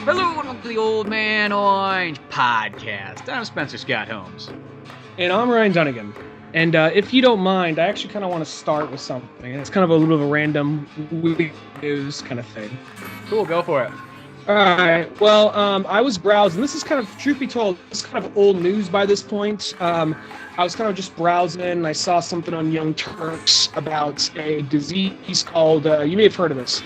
Hello and welcome to the Old Man Orange podcast. I'm Spencer Scott Holmes. And I'm Ryan Dunigan. And if you don't mind, I actually kind of want to start with something. It's kind of a little bit of a random week news kind of thing. Cool, go for it. All right. Well, I was browsing. This is kind of, truth be told, this is kind of old news by this point. I was kind of just browsing, and I saw something on Young Turks about a disease called, you may have heard of this.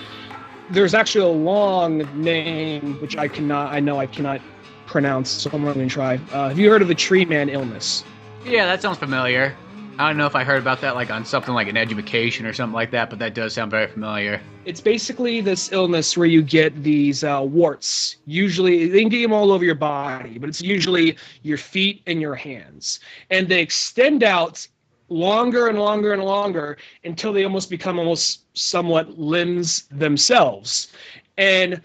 There's actually a long name, which I know I cannot pronounce, so I'm not going to try. Have you heard of the tree man illness? Yeah, that sounds familiar. I don't know if I heard about that like on something like an education or something like that, but that does sound very familiar. It's basically this illness where you get these warts. Usually, they can get them all over your body, but it's usually your feet and your hands. And they extend out longer and longer and longer until they almost become somewhat limbs themselves. And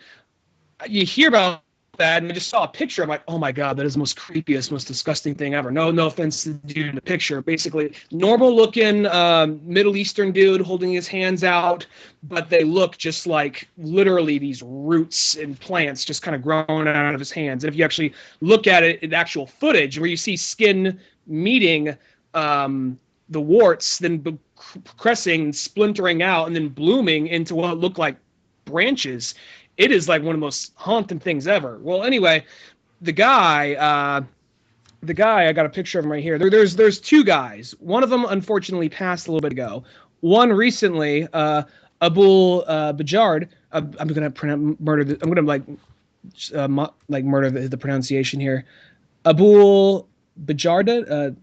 you hear about that, and I just saw a picture. I'm like, oh my god, that is the most creepiest, most disgusting thing ever. No offense to the dude in the picture. Basically, normal looking Middle Eastern dude holding his hands out, but they look just like literally these roots and plants just kind of growing out of his hands. And if you actually look at it in actual footage where you see skin meeting the warts, then progressing, splintering out, and then blooming into what look like branches, it is like one of the most haunting things ever. Well, anyway, the guy, I got a picture of him right here. There's two guys. One of them unfortunately passed a little bit ago. One recently, Abul Bajard. I'm gonna murder the pronunciation here. Abul Bajarda.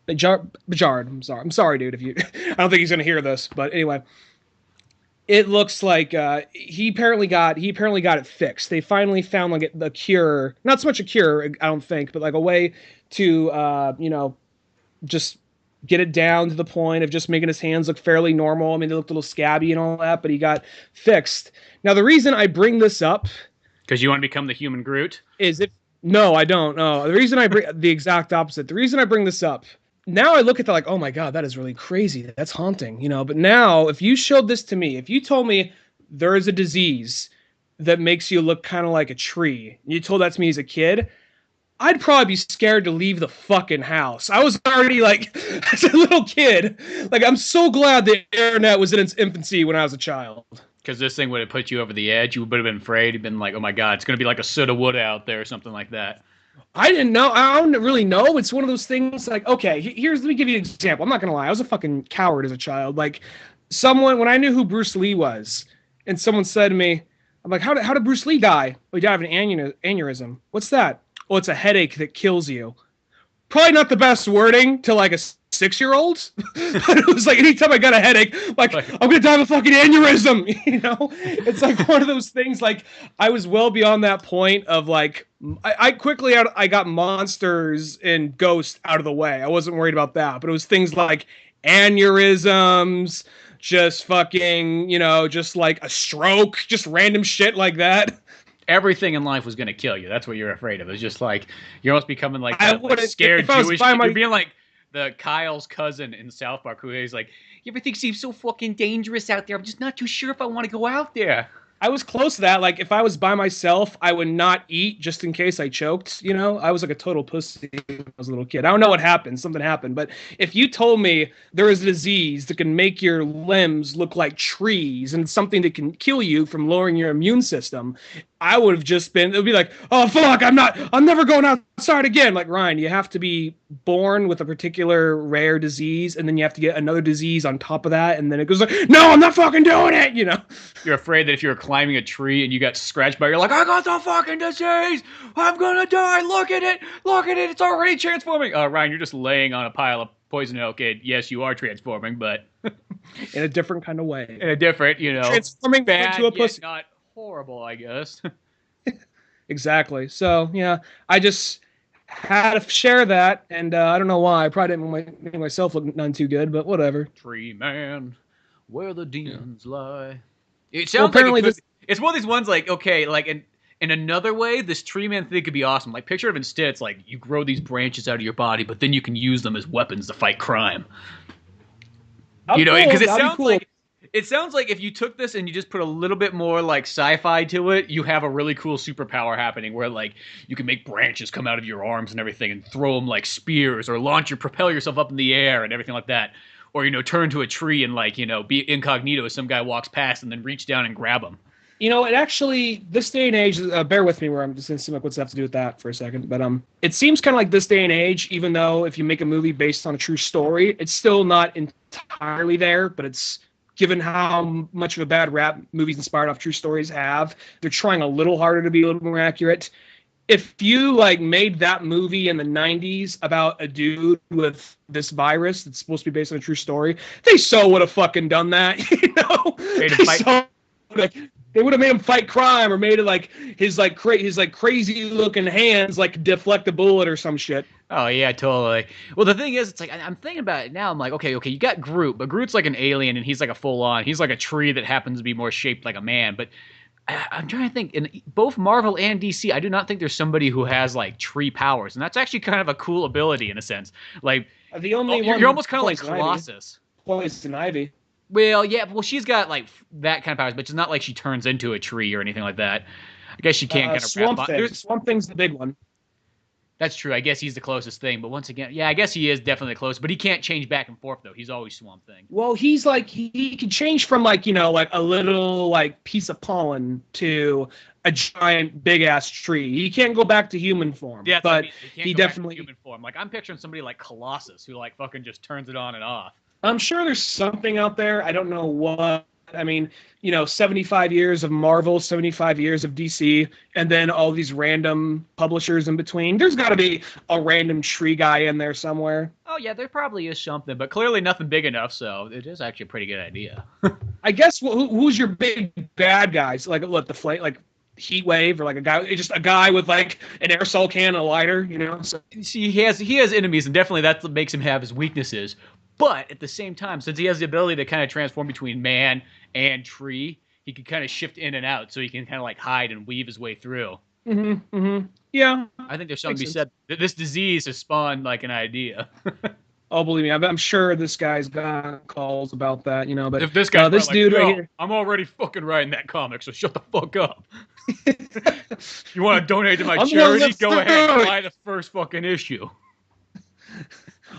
Bajard. I'm sorry, dude. If you, I don't think he's gonna hear this, but anyway. It looks like he apparently got it fixed. They finally found like a cure, not so much a cure, I don't think, but like a way to just get it down to the point of just making his hands look fairly normal. I mean, they looked a little scabby and all that, but he got fixed. Now, the reason I bring this up, because you want to become the human Groot, no, I don't. No, the reason I bring the exact opposite. The reason I bring this up. Now I look at that like, oh my god, that is really crazy. That's haunting, But now, if you showed this to me, if you told me there is a disease that makes you look kind of like a tree, and you told that to me as a kid, I'd probably be scared to leave the fucking house. I was already like, as a little kid, like I'm so glad the internet was in its infancy when I was a child. Because this thing would have put you over the edge. You would have been afraid. You'd been like, oh my god, it's going to be like a soot of wood out there or something like that. I didn't know. I don't really know. It's one of those things like, okay, let me give you an example. I'm not going to lie. I was a fucking coward as a child. Like when I knew who Bruce Lee was and someone said to me, I'm like, how did Bruce Lee die? Oh, he died of an aneurysm. What's that? Oh, it's a headache that kills you. Probably not the best wording to like a 6-year-old, but it was like anytime I got a headache, like I'm gonna die of a fucking aneurysm. It's like one of those things. Like I was well beyond that point of like I got monsters and ghosts out of the way. I wasn't worried about that, but it was things like aneurysms, just fucking just like a stroke, just random shit like that. Everything in life was going to kill you. That's what you're afraid of. It's just like you're almost becoming like scared Jewish. You're being like the Kyle's cousin in South Park, who is like, everything seems so fucking dangerous out there. I'm just not too sure if I want to go out there. I was close to that. Like, if I was by myself, I would not eat just in case I choked, I was like a total pussy when I was a little kid. I don't know what happened. Something happened. But if you told me there is a disease that can make your limbs look like trees and something that can kill you from lowering your immune system, I would have just it would be like, oh, fuck, I'm never going outside again. Like, Ryan, you have to be born with a particular rare disease, and then you have to get another disease on top of that, and then it goes like, no, I'm not fucking doing it, You're afraid that if you're climbing a tree and you got scratched by it, you're like, I got the fucking disease! I'm gonna die! Look at it! It's already transforming! Ryan, you're just laying on a pile of poison oak. Yes, you are transforming, but... in a different kind of way. In a different, Transforming bad, into a pussy. Not horrible, I guess. Exactly. So, yeah, I just had to share that, and I don't know why. I probably didn't make myself look none too good, but whatever. Tree man, where the demons lie. It sounds like it's one of these ones like, okay, like in another way, this tree man thing could be awesome. Like, picture it instead, it's like you grow these branches out of your body, but then you can use them as weapons to fight crime. Because it sounds like It sounds like if you took this and you just put a little bit more like sci-fi to it, you have a really cool superpower happening where like you can make branches come out of your arms and everything and throw them like spears or propel yourself up in the air and everything like that. Or, turn to a tree and like, be incognito as some guy walks past and then reach down and grab him. It actually, this day and age, bear with me where I'm just going to see what's have to do with that for a second. But it seems kind of like this day and age, even though if you make a movie based on a true story, it's still not entirely there, but it's given how much of a bad rap movies inspired off true stories have, they're trying a little harder to be a little more accurate. If you like made that movie in the 90s about a dude with this virus that's supposed to be based on a true story, they so would have fucking done that, They would have made him fight crime or made it like his crazy looking hands like deflect a bullet or some shit. Oh yeah, totally. Well, the thing is, it's like I'm thinking about it now. I'm like, okay, you got Groot, but Groot's like an alien, and he's like a he's like a tree that happens to be more shaped like a man. But I'm trying to think. In both Marvel and DC, I do not think there's somebody who has like tree powers, and that's actually kind of a cool ability in a sense. Like the only one you're almost kind of like Colossus. Poison Ivy. Well, yeah, she's got like that kind of powers, but it's not like she turns into a tree or anything like that. I guess she can't kind of Swamp Thing's the big one. That's true. I guess he's the closest thing, but once again, yeah, I guess he is definitely the closest. But he can't change back and forth though. He's always Swamp Thing. Well, he's like he can change from like like a little like piece of pollen to a giant big ass tree. He can't go back to human form. Yeah, but he definitely human form. Like I'm picturing somebody like Colossus who like fucking just turns it on and off. I'm sure there's something out there. I don't know what. I mean, 75 years of Marvel, 75 years of DC, and then all these random publishers in between. There's got to be a random tree guy in there somewhere. Oh, yeah, there probably is something, but clearly nothing big enough, so it is actually a pretty good idea. I guess who's your big bad guys? Like, what, the flame, like Heat Wave, or like just a guy with like an aerosol can and a lighter, So. See, he has enemies, and definitely that makes him have his weaknesses. But at the same time, since he has the ability to kind of transform between man and tree, he can kind of shift in and out, so he can kind of like hide and weave his way through. Mm-hmm. Mm-hmm. Yeah. I think there's something to be said that this disease has spawned like an idea. Oh, believe me, I'm sure this guy's got calls about that, But if this guy's this dude right here, I'm already fucking writing that comic, so shut the fuck up. You want to donate to my charity? Go ahead, buy the first fucking issue.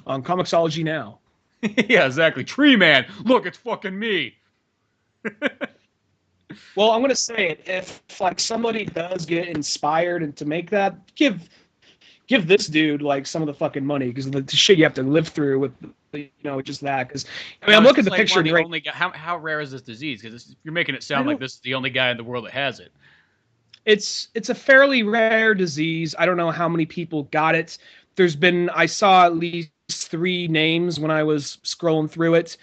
On Comixology now. Yeah, exactly. Tree Man, look, it's fucking me. Well, I'm gonna say it. If like somebody does get inspired and to make that, give this dude like some of the fucking money, because the shit you have to live through with just that. Because I'm looking at the picture. How rare is this disease? Because you're making it sound like this is the only guy in the world that has it. It's a fairly rare disease. I don't know how many people got it. I saw at least 3 names when I was scrolling through it.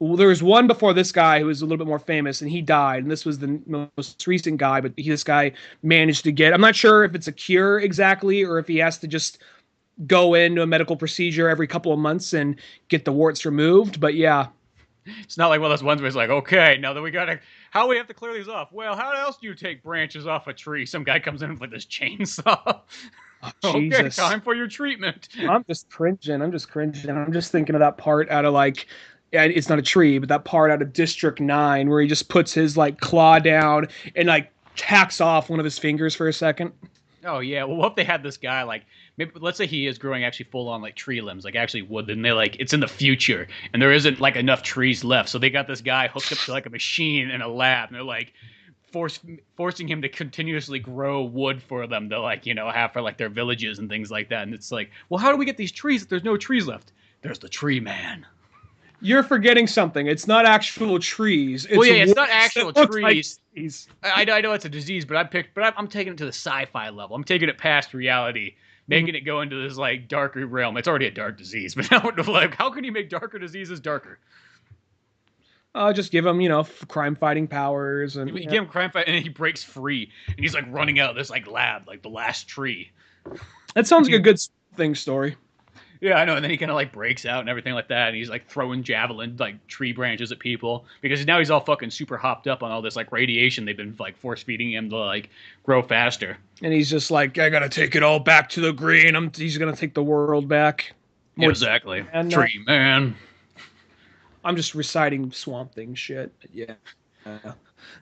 There was one before this guy who was a little bit more famous, and he died. And this was the most recent guy, but this guy managed to get. I'm not sure if it's a cure exactly, or if he has to just go into a medical procedure every couple of months and get the warts removed. But yeah, it's not like one of those ones where it's like, okay, now that we got to, how we have to clear these off? Well, how else do you take branches off a tree? Some guy comes in with this chainsaw. Oh, okay, time for your treatment. I'm just cringing. I'm just thinking of that part out of like, it's not a tree, but that part out of District 9 where he just puts his like claw down and like hacks off one of his fingers for a second. Oh yeah. Well, what if they had this guy like, maybe let's say he is growing actually full on like tree limbs, like actually wood, then they like it's in the future and there isn't like enough trees left, so they got this guy hooked up to like a machine in a lab, and they're like forcing him to continuously grow wood for them to like have for like their villages and things like that. And it's like, well, how do we get these trees if there's no trees left? There's the Tree Man. You're forgetting something. It's not actual trees. It's not actual trees. I know it's a disease, but I'm taking it to the sci-fi level. I'm taking it past reality, making it go into this like darker realm. It's already a dark disease, but now like, how can you make darker diseases darker? Just give him, crime-fighting powers, and you give him crime fight, and he breaks free, and he's like running out of this like lab, like the last tree. That sounds like a good thing story. Yeah, I know. And then he kind of like breaks out and everything like that, and he's like throwing javelin like tree branches at people because now he's all fucking super hopped up on all this like radiation they've been like force feeding him to like grow faster. And he's just like, I gotta take it all back to the green. He's gonna take the world back. Exactly, and, Tree Man. I'm just reciting Swamp Thing shit. But yeah.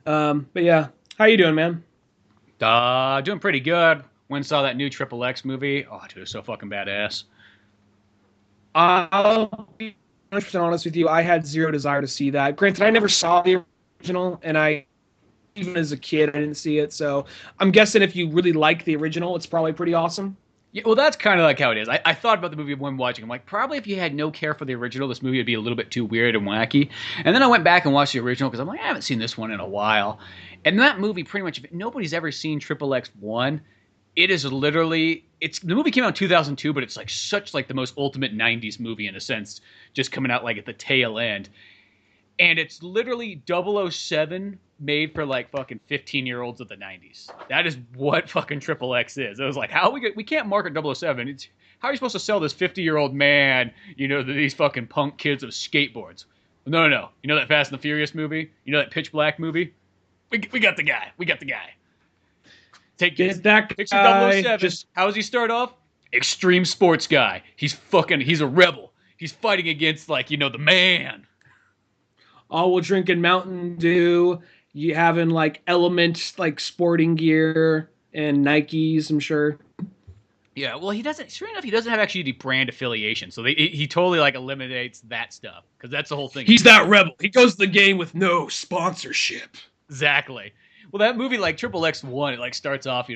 But yeah, how you doing, man? Doing pretty good. When saw that new XXX movie. Oh, dude, it's so fucking badass. I'll be 100% honest with you. I had zero desire to see that. Granted, I never saw the original, and even as a kid, I didn't see it. So I'm guessing if you really like the original, it's probably pretty awesome. Yeah, well, that's kind of like how it is. I thought about the movie when watching. I'm like, probably if you had no care for the original, this movie would be a little bit too weird and wacky. And then I went back and watched the original because I'm like, I haven't seen this one in a while. And that movie, pretty much, if nobody's ever seen XXX1, it is literally, the movie came out in 2002, but it's like such like the most ultimate 90s movie in a sense, just coming out like at the tail end. And it's literally 007 made for like fucking 15-year-olds of the 90s. That is what fucking XXX is. It was like, we can't market 007. It's, how are you supposed to sell this 50-year-old man, to these fucking punk kids of skateboards? No. You know that Fast and the Furious movie? You know that Pitch Black movie? We got the guy. We got the guy. Get that picture 007. How does he start off? Extreme sports guy. He's a rebel. He's fighting against the man. Oh, we're drinking Mountain Dew. You having like Element like sporting gear and Nikes, I'm sure. Yeah, well, he doesn't. Sure enough, he doesn't have actually the brand affiliation, so he totally like eliminates that stuff because that's the whole thing. He's that rebel. He goes to the game with no sponsorship. Exactly. Well, that movie like XXX1, it like starts off.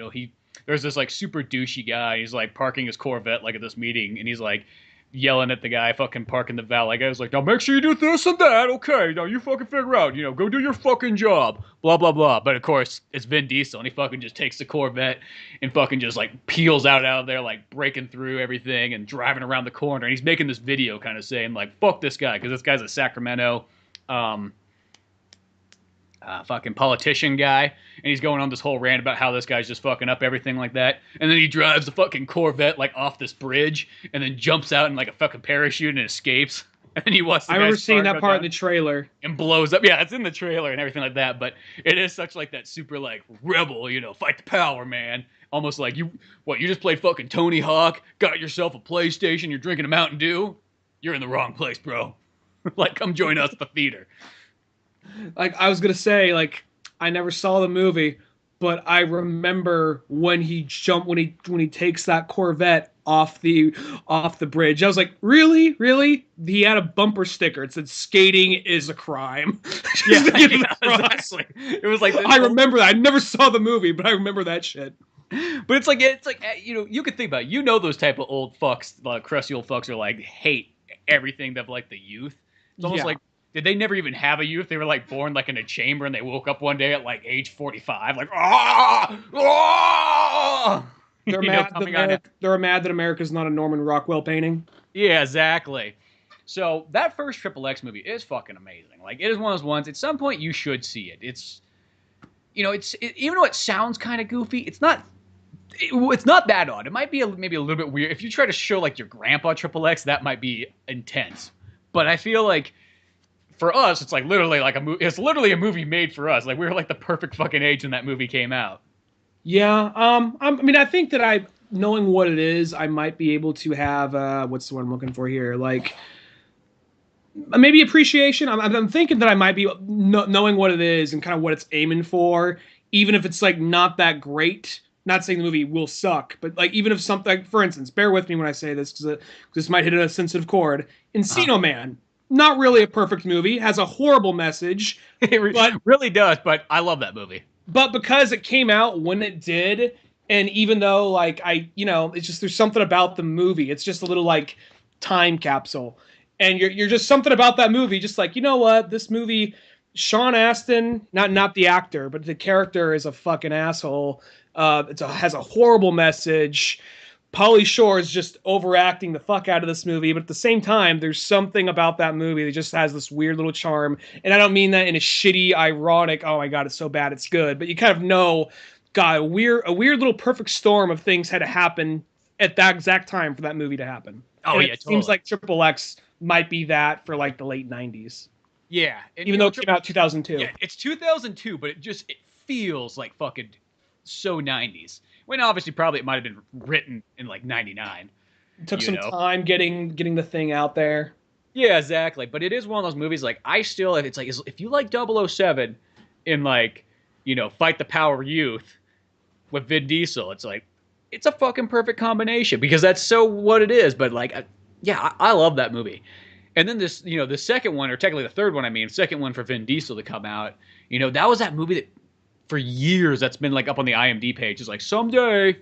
There's this like super douchey guy. He's like parking his Corvette like at this meeting, and he's like yelling at the guy fucking parking the valet guy. He's like, now make sure you do this and that. Okay, now you fucking figure out, go do your fucking job. Blah, blah, blah. But of course, it's Vin Diesel, and he fucking just takes the Corvette and fucking just like peels out of there, like breaking through everything and driving around the corner. And he's making this video kind of saying like, fuck this guy, because this guy's a Sacramento fucking politician guy, and he's going on this whole rant about how this guy's just fucking up everything like that, and then he drives the fucking Corvette like off this bridge, and then jumps out in like a fucking parachute and escapes, and then he watches. I remember seeing that part in the trailer and blows up. Yeah, it's in the trailer and everything like that, but it is such like that super like rebel, fight the power, man. Almost like you just played fucking Tony Hawk, got yourself a PlayStation, you're drinking a Mountain Dew, you're in the wrong place, bro. Like, come join us at the theater. Like, I was gonna say, like, I never saw the movie, but I remember when he takes that Corvette off the bridge. I was like, really? He had a bumper sticker. It said "Skating is a crime." Yeah, exactly. It was like I remember that. I never saw the movie, but I remember that shit. But it's like you could think about it. Those type of old fucks, like crusty old fucks, are like hate everything that like the youth. It's almost like. Did they never even have a youth? They were like born like in a chamber, and they woke up one day at like age 45, like They're mad that America's not a Norman Rockwell painting. Yeah, exactly. So that first XXX movie is fucking amazing. Like, it is one of those ones. At some point, you should see it. It's, even though it sounds kind of goofy, it's not that odd. It might be maybe a little bit weird. If you try to show like your grandpa XXX, that might be intense. But I feel like. For us, it's like literally like a movie. It's literally a movie made for us. Like, we were like the perfect fucking age when that movie came out. Yeah. I think that knowing what it is, I might be able to have what's the one I'm looking for here? Like, maybe appreciation. I'm thinking that I might be knowing what it is and kind of what it's aiming for, even if it's like not that great. Not saying the movie will suck, but like even if something, for instance, bear with me when I say this because this might hit a sensitive chord. Encino Man. Not really a perfect movie. Has a horrible message. It really does, but I love that movie. But because it came out when it did, and even though, like, it's just, there's something about the movie. It's just a little, like, time capsule. And you're just something about that movie. Just like, you know what? This movie, Sean Astin, not the actor, but the character is a fucking asshole. Has a horrible message. Pauly Shore is just overacting the fuck out of this movie, but at the same time, there's something about that movie that just has this weird little charm. And I don't mean that in a shitty, ironic, oh my god, it's so bad, it's good. But you kind of know, God, a weird little perfect storm of things had to happen at that exact time for that movie to happen. Oh, and yeah, it seems like XXX might be that for like the late 90s. Yeah. Even though it came out 2002. Yeah, it's 2002, but it feels like fucking so 90s. When obviously probably it might have been written in like 99. It took some time getting the thing out there. Yeah, exactly. But it is one of those movies, like, I still, it's like, if you like 007 in, like, Fight the Power Youth with Vin Diesel, it's like, it's a fucking perfect combination because that's so what it is. But, like, yeah, I love that movie. And then this, the second one, or technically the third one, second one for Vin Diesel to come out, that was that movie that for years that's been like up on the IMDb page. It's like, someday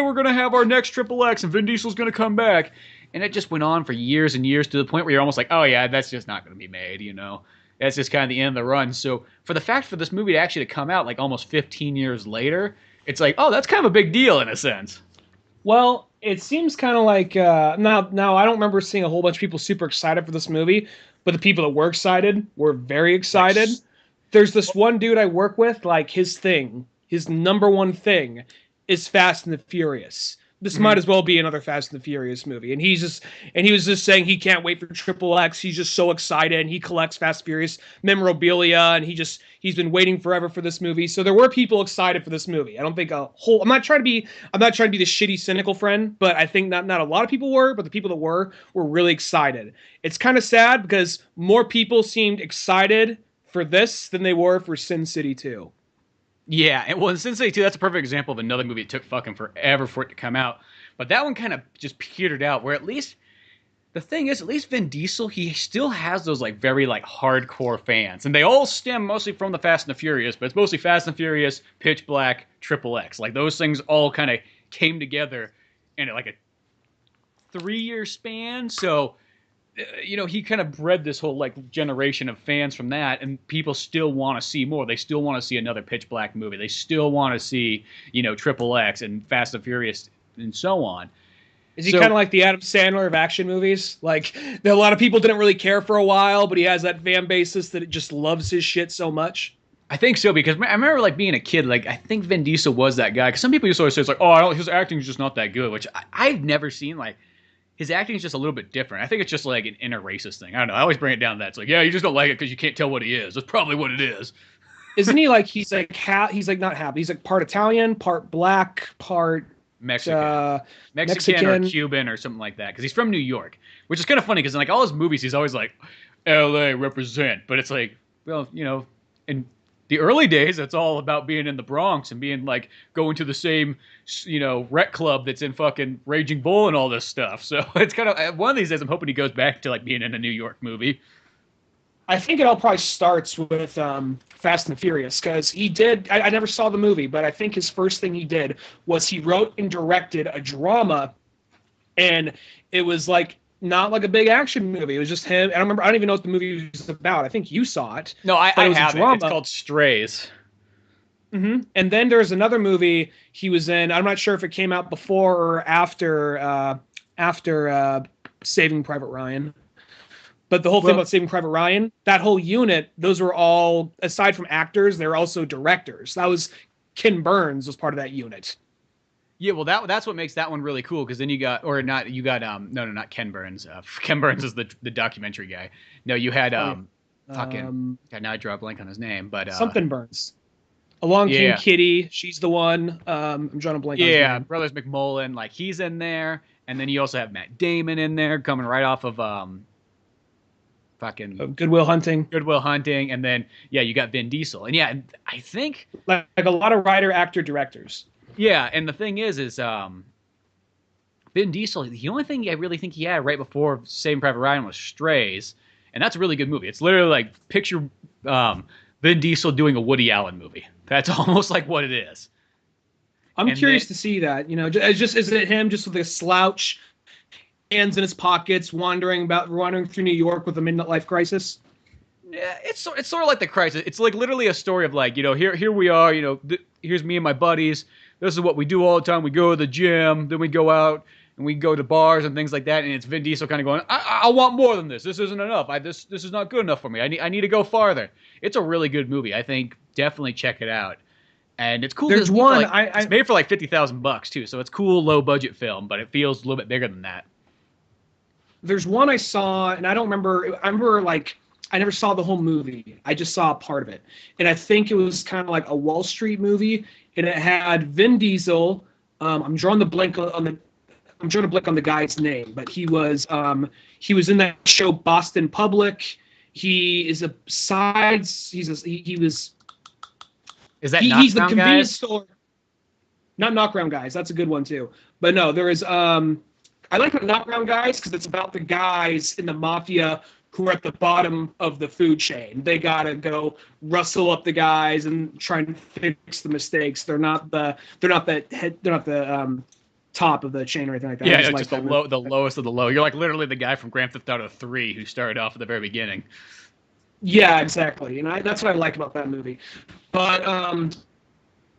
we're going to have our next XXX and Vin Diesel's going to come back. And it just went on for years and years to the point where you're almost like, oh yeah, that's just not going to be made, That's just kind of the end of the run. So for the fact for this movie to actually come out like almost 15 years later, it's like, oh, that's kind of a big deal in a sense. Well, it seems kind of like now I don't remember seeing a whole bunch of people super excited for this movie, but the people that were excited were very excited. There's this one dude I work with, like his number one thing is Fast and the Furious. This might as well be another Fast and the Furious movie. And he was just saying he can't wait for XXX. He's just so excited. And he collects Fast and Furious memorabilia, and he's been waiting forever for this movie. So there were people excited for this movie. I don't think I'm not trying to be the shitty, cynical friend, but I think not a lot of people were, but the people that were really excited. It's kind of sad because more people seemed excited for this than they were for Sin City 2. Yeah, and well, in Sin City 2, that's a perfect example of another movie that took fucking forever for it to come out. But that one kind of just petered out, where at least, the thing is, at least Vin Diesel, he still has those like very like hardcore fans. And they all stem mostly from the Fast and the Furious, but it's mostly Fast and Furious, Pitch Black, XXX. Like those things all kind of came together in like a 3-year span. So, he kind of bred this whole like generation of fans from that, and people still want to see more. They still want to see another Pitch Black movie. They still want to see, XXX and Fast and Furious and so on. Is he kind of like the Adam Sandler of action movies? Like, a lot of people didn't really care for a while, but he has that fan basis that it just loves his shit so much. I think so, because I remember like being a kid, like I think Vin Diesel was that guy. Because some people used to always say it's like, oh, his acting is just not that good, which I've never seen like. His acting is just a little bit different. I think it's just like an inter-racist thing. I don't know. I always bring it down to that. It's like, yeah, you just don't like it because you can't tell what he is. That's probably what it is. Isn't he like, he's like not half. He's like part Italian, part black, part Mexican or Cuban or something like that. Because he's from New York, which is kind of funny because in like all his movies, he's always like, L.A. represent. But it's like, well, in the early days, it's all about being in the Bronx and being like going to the same, rec club that's in fucking Raging Bull and all this stuff. So it's kind of, one of these days, I'm hoping he goes back to like being in a New York movie. I think it all probably starts with Fast and Furious, because he did, I never saw the movie, but I think his first thing he did was he wrote and directed a drama, and it was like, not like a big action movie. It was just him. I don't even know what the movie was about. I think you saw it. No, I have it. It's called Strays. Mm-hmm. And then there's another movie he was in. I'm not sure if it came out before or after Saving Private Ryan. But the whole thing about Saving Private Ryan, that whole unit, those were all, aside from actors, they were also directors. That was Ken Burns was part of that unit. Yeah, well, that's what makes that one really cool, because then not Ken Burns. Ken Burns is the documentary guy. No, you had now I draw a blank on his name, but something Burns. Along came Kitty. She's the one. I'm drawing a blank on his name. Yeah, Brothers McMullen, like he's in there, and then you also have Matt Damon in there, coming right off of Good Will Hunting. Good Will Hunting, and then you got Vin Diesel, and I think like a lot of writer, actor, directors. Yeah, and the thing is Vin Diesel, the only thing I really think he had right before Saving Private Ryan was Strays, and that's a really good movie. It's literally like, picture Vin Diesel doing a Woody Allen movie. That's almost like what it is. I'm curious to see that. Is it him just with a slouch, hands in his pockets, wandering through New York with a midlife crisis? Yeah, it's sort of like The Crisis. It's like literally a story of like, here we are, here's me and my buddies. This is what we do all the time. We go to the gym, then we go out and we go to bars and things like that. And it's Vin Diesel kind of going, I want more than this. This isn't enough. This is not good enough for me. I need to go farther. It's a really good movie. I think definitely check it out. And it's cool. There's one. It's made for like $50,000 too, so it's cool, low budget film, but it feels a little bit bigger than that. There's one I saw, and I don't remember. I remember like I never saw the whole movie. I just saw a part of it, and I think it was kind of like a Wall Street movie. And it had Vin Diesel. I'm drawing the blank on I'm trying to blank on the guy's name, but he was in that show Boston Public. He is a sides. He was. Is that he's the Knockdown convenience Guys? store. Not Knockdown Guys. That's a good one too. But no, there is. I like the Knockdown Guys because it's about the guys in the mafia who are at the bottom of the food chain. They gotta go rustle up the guys and try and fix the mistakes. They're not the top of the chain or anything like that. Yeah, it's just the lowest of the low. You're like literally the guy from Grand Theft Auto 3 who started off at the very beginning. Yeah, exactly. And that's what I like about that movie. But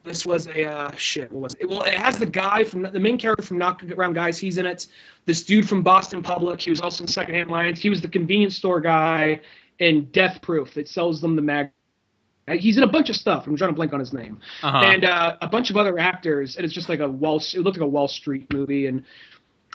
this was a shit. What was it? Well, it has the guy from the main character from Knockdown Guys. He's in it. This dude from Boston Public. He was also in Secondhand Lions. He was the convenience store guy in Death Proof that sells them the mag. He's in a bunch of stuff. I'm trying to blank on his name. And a bunch of other actors. And it's just like it looked like a Wall Street movie. And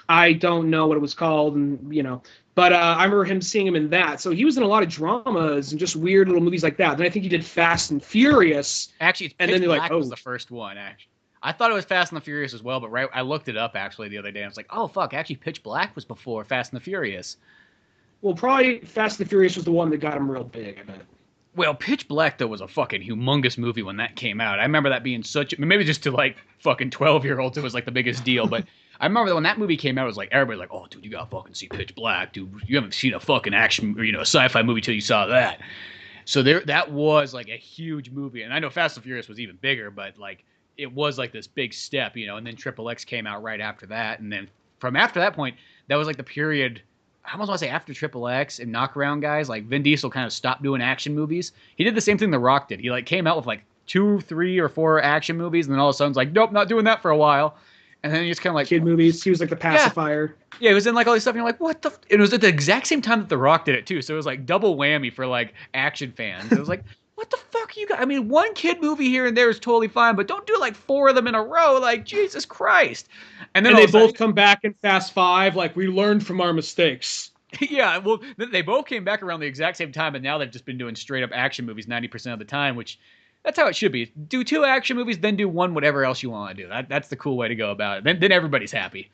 I don't know what it was called. And but I remember seeing him in that. So he was in a lot of dramas and just weird little movies like that. And I think he did Fast and Furious. Actually, Pitch Black was the first one. Actually, I thought it was Fast and the Furious as well, but I looked it up actually the other day. And I was like, oh fuck! Actually, Pitch Black was before Fast and the Furious. Well, probably Fast and the Furious was the one that got him real big. I bet. Well, Pitch Black though was a fucking humongous movie when that came out. I remember that being maybe just to like fucking 12-year-olds it was like the biggest deal, but. I remember that when that movie came out, it was like everybody was like, "Oh, dude, you gotta fucking see Pitch Black, dude. You haven't seen a fucking action or a sci-fi movie till you saw that." So that was like a huge movie, and I know Fast and Furious was even bigger, but like it was like this big step, And then XXX came out right after that, and then from after that point, that was like the period. I almost want to say after XXX and Knockaround Guys, like Vin Diesel kind of stopped doing action movies. He did the same thing The Rock did. He like came out with like 2, 3, or 4 action movies, and then all of a sudden it's like, nope, not doing that for a while. And then he just kind of like kid movies. He was like the pacifier. Yeah, he was in like all this stuff. And you're like, what the? It was at the exact same time that The Rock did it too. So it was like double whammy for like action fans. It was like, what the fuck you got? I mean, one kid movie here and there is totally fine, but don't do like 4 of them in a row. Like Jesus Christ! And then they both come back in Fast 5. Like we learned from our mistakes. Yeah, well, they both came back around the exact same time, and now they've just been doing straight up action movies 90% of the time, which. That's how it should be. Do 2 action movies, then do 1 whatever else you want to do. That's the cool way to go about it. Then everybody's happy.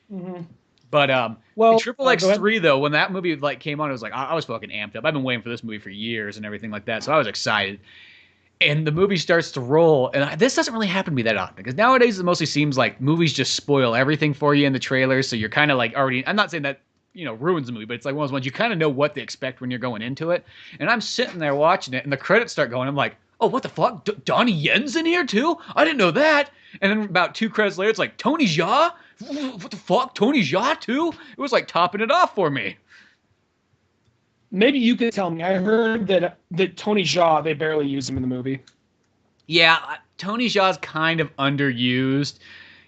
Mm-hmm. But XXX 3 though, when that movie like came on, it was like I was fucking amped up. I've been waiting for this movie for years and everything like that, so I was excited. And the movie starts to roll, and this doesn't really happen to me that often because nowadays it mostly seems like movies just spoil everything for you in the trailers, so you're kind of like already. I'm not saying that ruins the movie, but it's like one of those ones you kind of know what to expect when you're going into it. And I'm sitting there watching it, and the credits start going. I'm like. Oh, what the fuck? Donnie Yen's in here too? I didn't know that. And then about 2 credits later, it's like, Tony Jaa? What the fuck? Tony Jaa too? It was like topping it off for me. Maybe you could tell me. I heard that Tony Jaa, they barely use him in the movie. Yeah, Tony Jaa's kind of underused.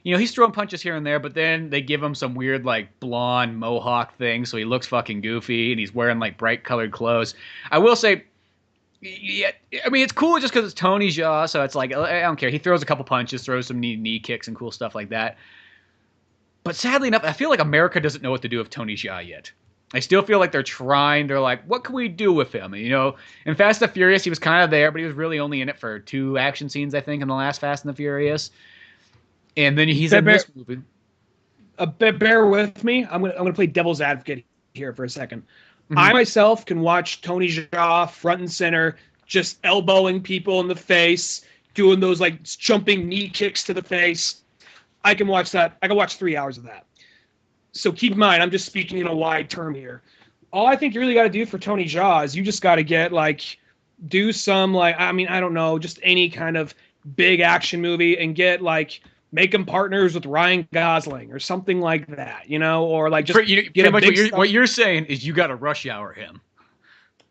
He's throwing punches here and there, but then they give him some weird, like, blonde mohawk thing, so he looks fucking goofy, and he's wearing, like, bright-colored clothes. I will say... Yeah, I mean, it's cool just because it's Tony Jaa, so it's like, I don't care. He throws a couple punches, throws some knee kicks and cool stuff like that. But sadly enough, I feel like America doesn't know what to do with Tony Jaa yet. I still feel like they're like, what can we do with him? And, in Fast and the Furious, he was kind of there, but he was really only in it for 2 action scenes, I think, in the last Fast and the Furious. And then he's in this movie. Bear with me. I'm gonna play devil's advocate here for a second. Mm-hmm. I myself can watch Tony Jaa front and center, just elbowing people in the face, doing those like jumping knee kicks to the face. I can watch that. I can watch 3 hours of that. So keep in mind, I'm just speaking in a wide term here. All I think you really got to do for Tony Jaa is you just got to do some I don't know, just any kind of big action movie and make him partners with Ryan Gosling or something like that, or like just what you're saying is you got to rush hour him.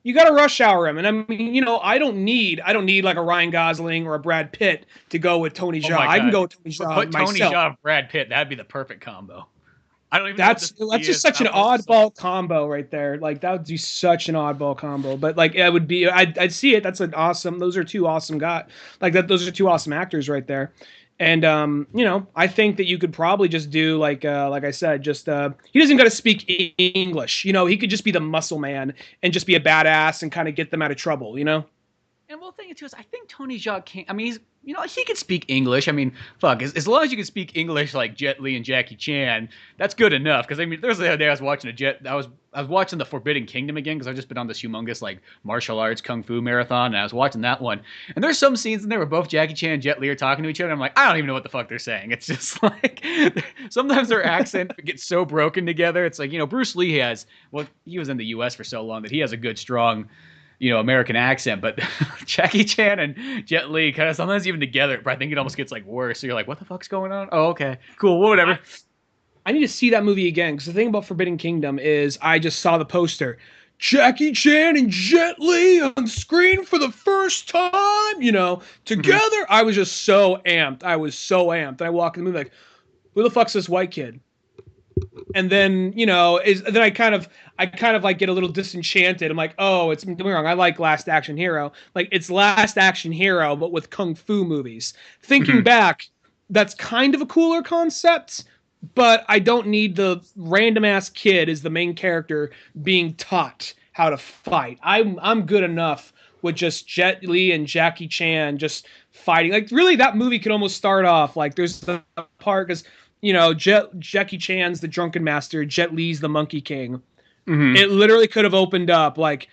You got to rush hour him, and I mean, I don't need like a Ryan Gosling or a Brad Pitt to go with Tony Jaa. I can go with Tony Jaa Put myself. Tony Jaa and Brad Pitt, that'd be the perfect combo. I don't even. That's just such an oddball combo right there. Like that would be such an oddball combo, but like it would be. I'd see it. That's an awesome. Those are 2 awesome guys. Like that. Those are 2 awesome actors right there. And I think that you could probably just do like I said, just he doesn't got to speak English. He could just be the muscle man and just be a badass and kind of get them out of trouble. And well, the thing too is, I think Tony Jaa can't. I mean, you know, he can speak English. I mean, fuck, as long as you can speak English like Jet Li and Jackie Chan, that's good enough. Because I mean, there's the other day I was watching I was watching the Forbidden Kingdom again because I've just been on this humongous like martial arts kung fu marathon, and I was watching that one. And there's some scenes in there where both Jackie Chan and Jet Li are talking to each other. And I'm like, I don't even know what the fuck they're saying. It's just like sometimes their accent gets so broken together. It's like, you know, Bruce Lee he was in the U.S. for so long that he has a good strong, you know, American accent, but Jackie Chan and Jet Li kind of sometimes even together, but I think it almost gets like worse. So you're like, what the fuck's going on? Oh, okay, cool, well, whatever. I need to see that movie again because the thing about Forbidden Kingdom is I just saw the poster. Jackie Chan and Jet Li on screen for the first time, you know, together. Mm-hmm. I was just so amped. I walk in the movie like, who the fuck's this white kid? And then, you know, then I kind of like get a little disenchanted. I'm like, oh, don't get me wrong. I like Last Action Hero. Like, it's Last Action Hero, but with kung fu movies. Thinking back, that's kind of a cooler concept, but I don't need the random ass kid as the main character being taught how to fight. I'm good enough with just Jet Li and Jackie Chan just fighting. Like, really, that movie could almost start off like there's the part because, you know, Jackie Chan's the drunken master, Jet Li's the monkey king. Mm-hmm. It literally could have opened up like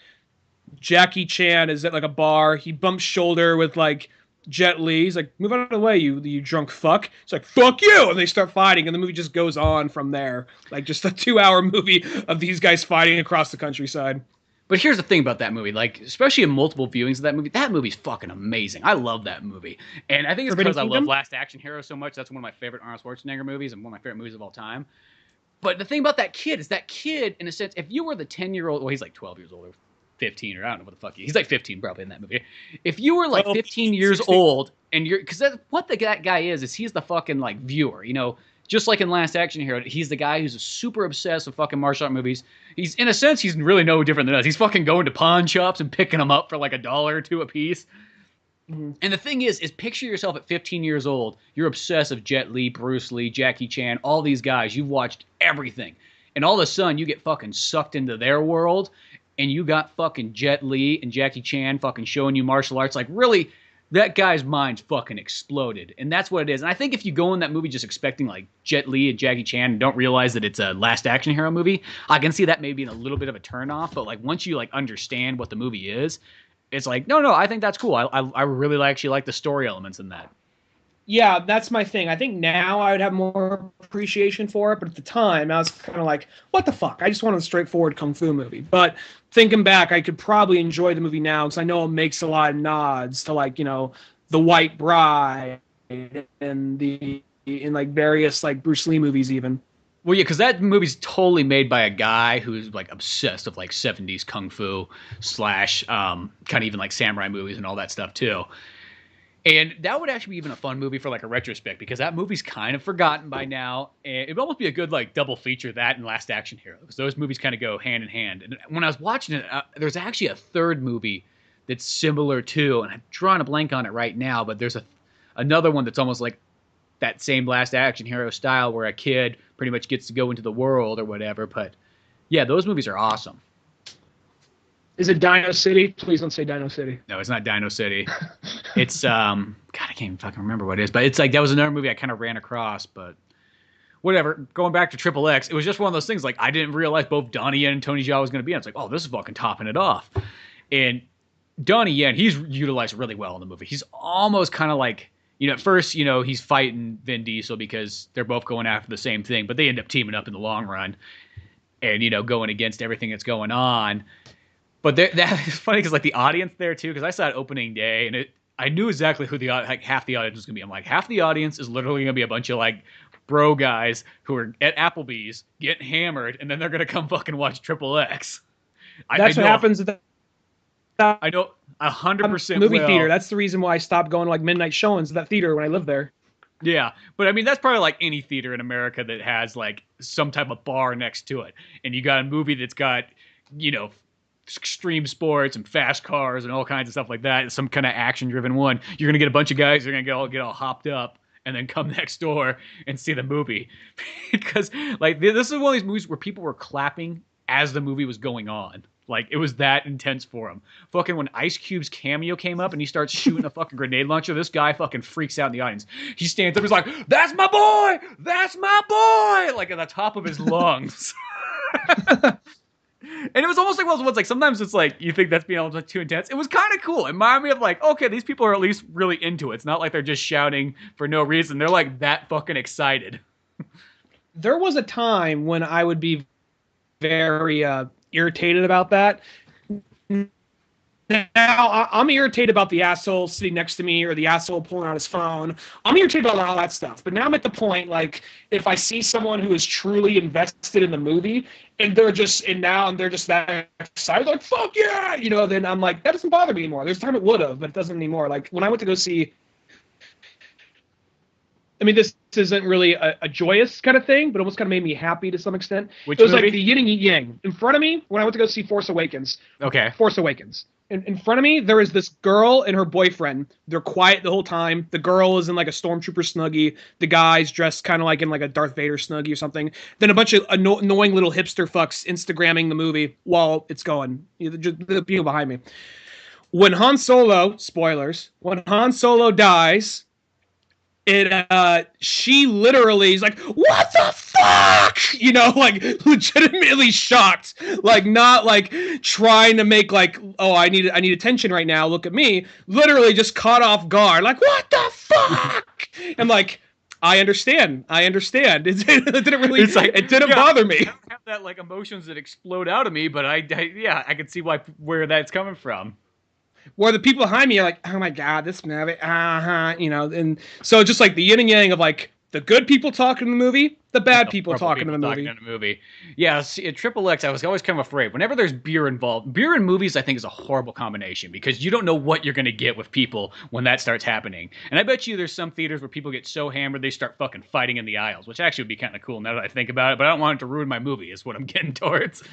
Jackie Chan is at like a bar. He bumps shoulder with like Jet Li. He's like, move out of the way, you drunk fuck. It's like, fuck you! And they start fighting, and the movie just goes on from there. Like, just a 2-hour movie of these guys fighting across the countryside. But here's the thing about that movie, like, especially in multiple viewings of that movie's fucking amazing. I love that movie. And I think it's because I love Last Action Hero so much. That's one of my favorite Arnold Schwarzenegger movies and one of my favorite movies of all time. But the thing about that kid, in a sense, if you were the 10-year-old, well, he's like 12 years old or 15, or I don't know what the fuck he's like 15 probably in that movie. If you were like 15 years old and because that guy is he's the fucking like viewer, you know, just like in Last Action Hero, he's the guy who's super obsessed with fucking martial art movies. He's, in a sense, he's really no different than us. He's fucking going to pawn shops and picking them up for like $1 or $2 a piece. Mm-hmm. And the thing is picture yourself at 15 years old. You're obsessed with Jet Li, Bruce Lee, Jackie Chan, all these guys. You've watched everything. And all of a sudden, you get fucking sucked into their world, and you got fucking Jet Li and Jackie Chan fucking showing you martial arts. Like, really, that guy's mind's fucking exploded. And that's what it is. And I think if you go in that movie just expecting like Jet Li and Jackie Chan and don't realize that it's a Last Action Hero movie, I can see that maybe in a little bit of a turnoff. But like once you like understand what the movie is, it's like, no, I think that's cool. I really actually like the story elements in that. Yeah, that's my thing. I think now I would have more appreciation for it, but at the time I was kind of like, what the fuck? I just wanted a straightforward kung fu movie. But thinking back, I could probably enjoy the movie now because I know it makes a lot of nods to like, you know, The White Bride and in like various like Bruce Lee movies even. Well, yeah, because that movie's totally made by a guy who's like obsessed with like 70s kung fu / kind of even like samurai movies and all that stuff too. And that would actually be even a fun movie for like a retrospect because that movie's kind of forgotten by now. And it would almost be a good like double feature, that and Last Action Hero, because those movies kind of go hand in hand. And when I was watching it, there's actually a third movie that's similar too, and I'm drawing a blank on it right now, but there's another one that's almost like that same Last Action Hero style where a kid pretty much gets to go into the world or whatever. But yeah, those movies are awesome. Is it Dino City? Please don't say Dino City. No, it's not Dino City. It's God, I can't even fucking remember what it is. But it's like that was another movie I kind of ran across. But whatever. Going back to XXX, it was just one of those things. Like I didn't realize both Donnie Yen and Tony Jaa was going to be on. It's like, oh, this is fucking topping it off. And Donnie Yen, he's utilized really well in the movie. He's almost kind of like, you know, at first, you know, he's fighting Vin Diesel because they're both going after the same thing, but they end up teaming up in the long run, and you know, going against everything that's going on. But that is funny because like the audience there too, because I saw it opening day and I knew exactly who like half the audience was gonna be. I'm like, half the audience is literally gonna be a bunch of like bro guys who are at Applebee's getting hammered, and then they're gonna come fucking watch XXX. That's what happens at the I know 100% movie theater. That's the reason why I stopped going to like midnight showings at that theater when I lived there. Yeah, but I mean that's probably like any theater in America that has like some type of bar next to it, and you got a movie that's got, you know, extreme sports and fast cars and all kinds of stuff like that, some kind of action driven one. You're gonna get a bunch of guys who are gonna get all hopped up and then come next door and see the movie because like this is one of these movies where people were clapping as the movie was going on. Like, it was that intense for him. Fucking when Ice Cube's cameo came up and he starts shooting a fucking grenade launcher, this guy fucking freaks out in the audience. He stands up, he's like, "That's my boy! That's my boy!" Like, at the top of his lungs. And it was almost like one of those ones, like, sometimes it's like, you think that's being a little too intense. It was kind of cool. It reminded me of, like, okay, these people are at least really into it. It's not like they're just shouting for no reason. They're, like, that fucking excited. There was a time when I would be very irritated about that. Now, I'm irritated about the asshole sitting next to me or the asshole pulling out his phone. I'm irritated about all that stuff. But now I'm at the point, like, if I see someone who is truly invested in the movie and they're just that excited, like, fuck yeah, you know, then I'm like, that doesn't bother me anymore. There's a time it would have, but it doesn't anymore. Like, when I went to go see, I mean, this isn't really a joyous kind of thing, but almost kind of made me happy to some extent. Which it was movie? Like the yin and yang. In front of me, when I went to go see Force Awakens. Okay. Force Awakens. In front of me, there is this girl and her boyfriend. They're quiet the whole time. The girl is in like a stormtrooper snuggie. The guy's dressed kind of like in like a Darth Vader snuggie or something. Then a bunch of annoying little hipster fucks Instagramming the movie while it's going. The people behind me. When Han Solo, spoilers, when Han Solo dies, she literally is like, "What the fuck?" You know, like legitimately shocked, like not like trying to make like, "Oh, I need attention right now. Look at me." Literally just caught off guard, like, "What the fuck?" I'm like, I understand. It didn't really. It's like, it didn't bother me. I don't have that like emotions that explode out of me, but I can see where that's coming from. Where the people behind me are like, "Oh my god, this movie, you know," and so just like the yin and yang of like the good people talking in the movie, the bad people talking in the movie. Yeah, see, at XXX, I was always kind of afraid. Whenever there's beer involved, beer in movies, I think, is a horrible combination because you don't know what you're going to get with people when that starts happening. And I bet you there's some theaters where people get so hammered they start fucking fighting in the aisles, which actually would be kind of cool now that I think about it, but I don't want it to ruin my movie, is what I'm getting towards.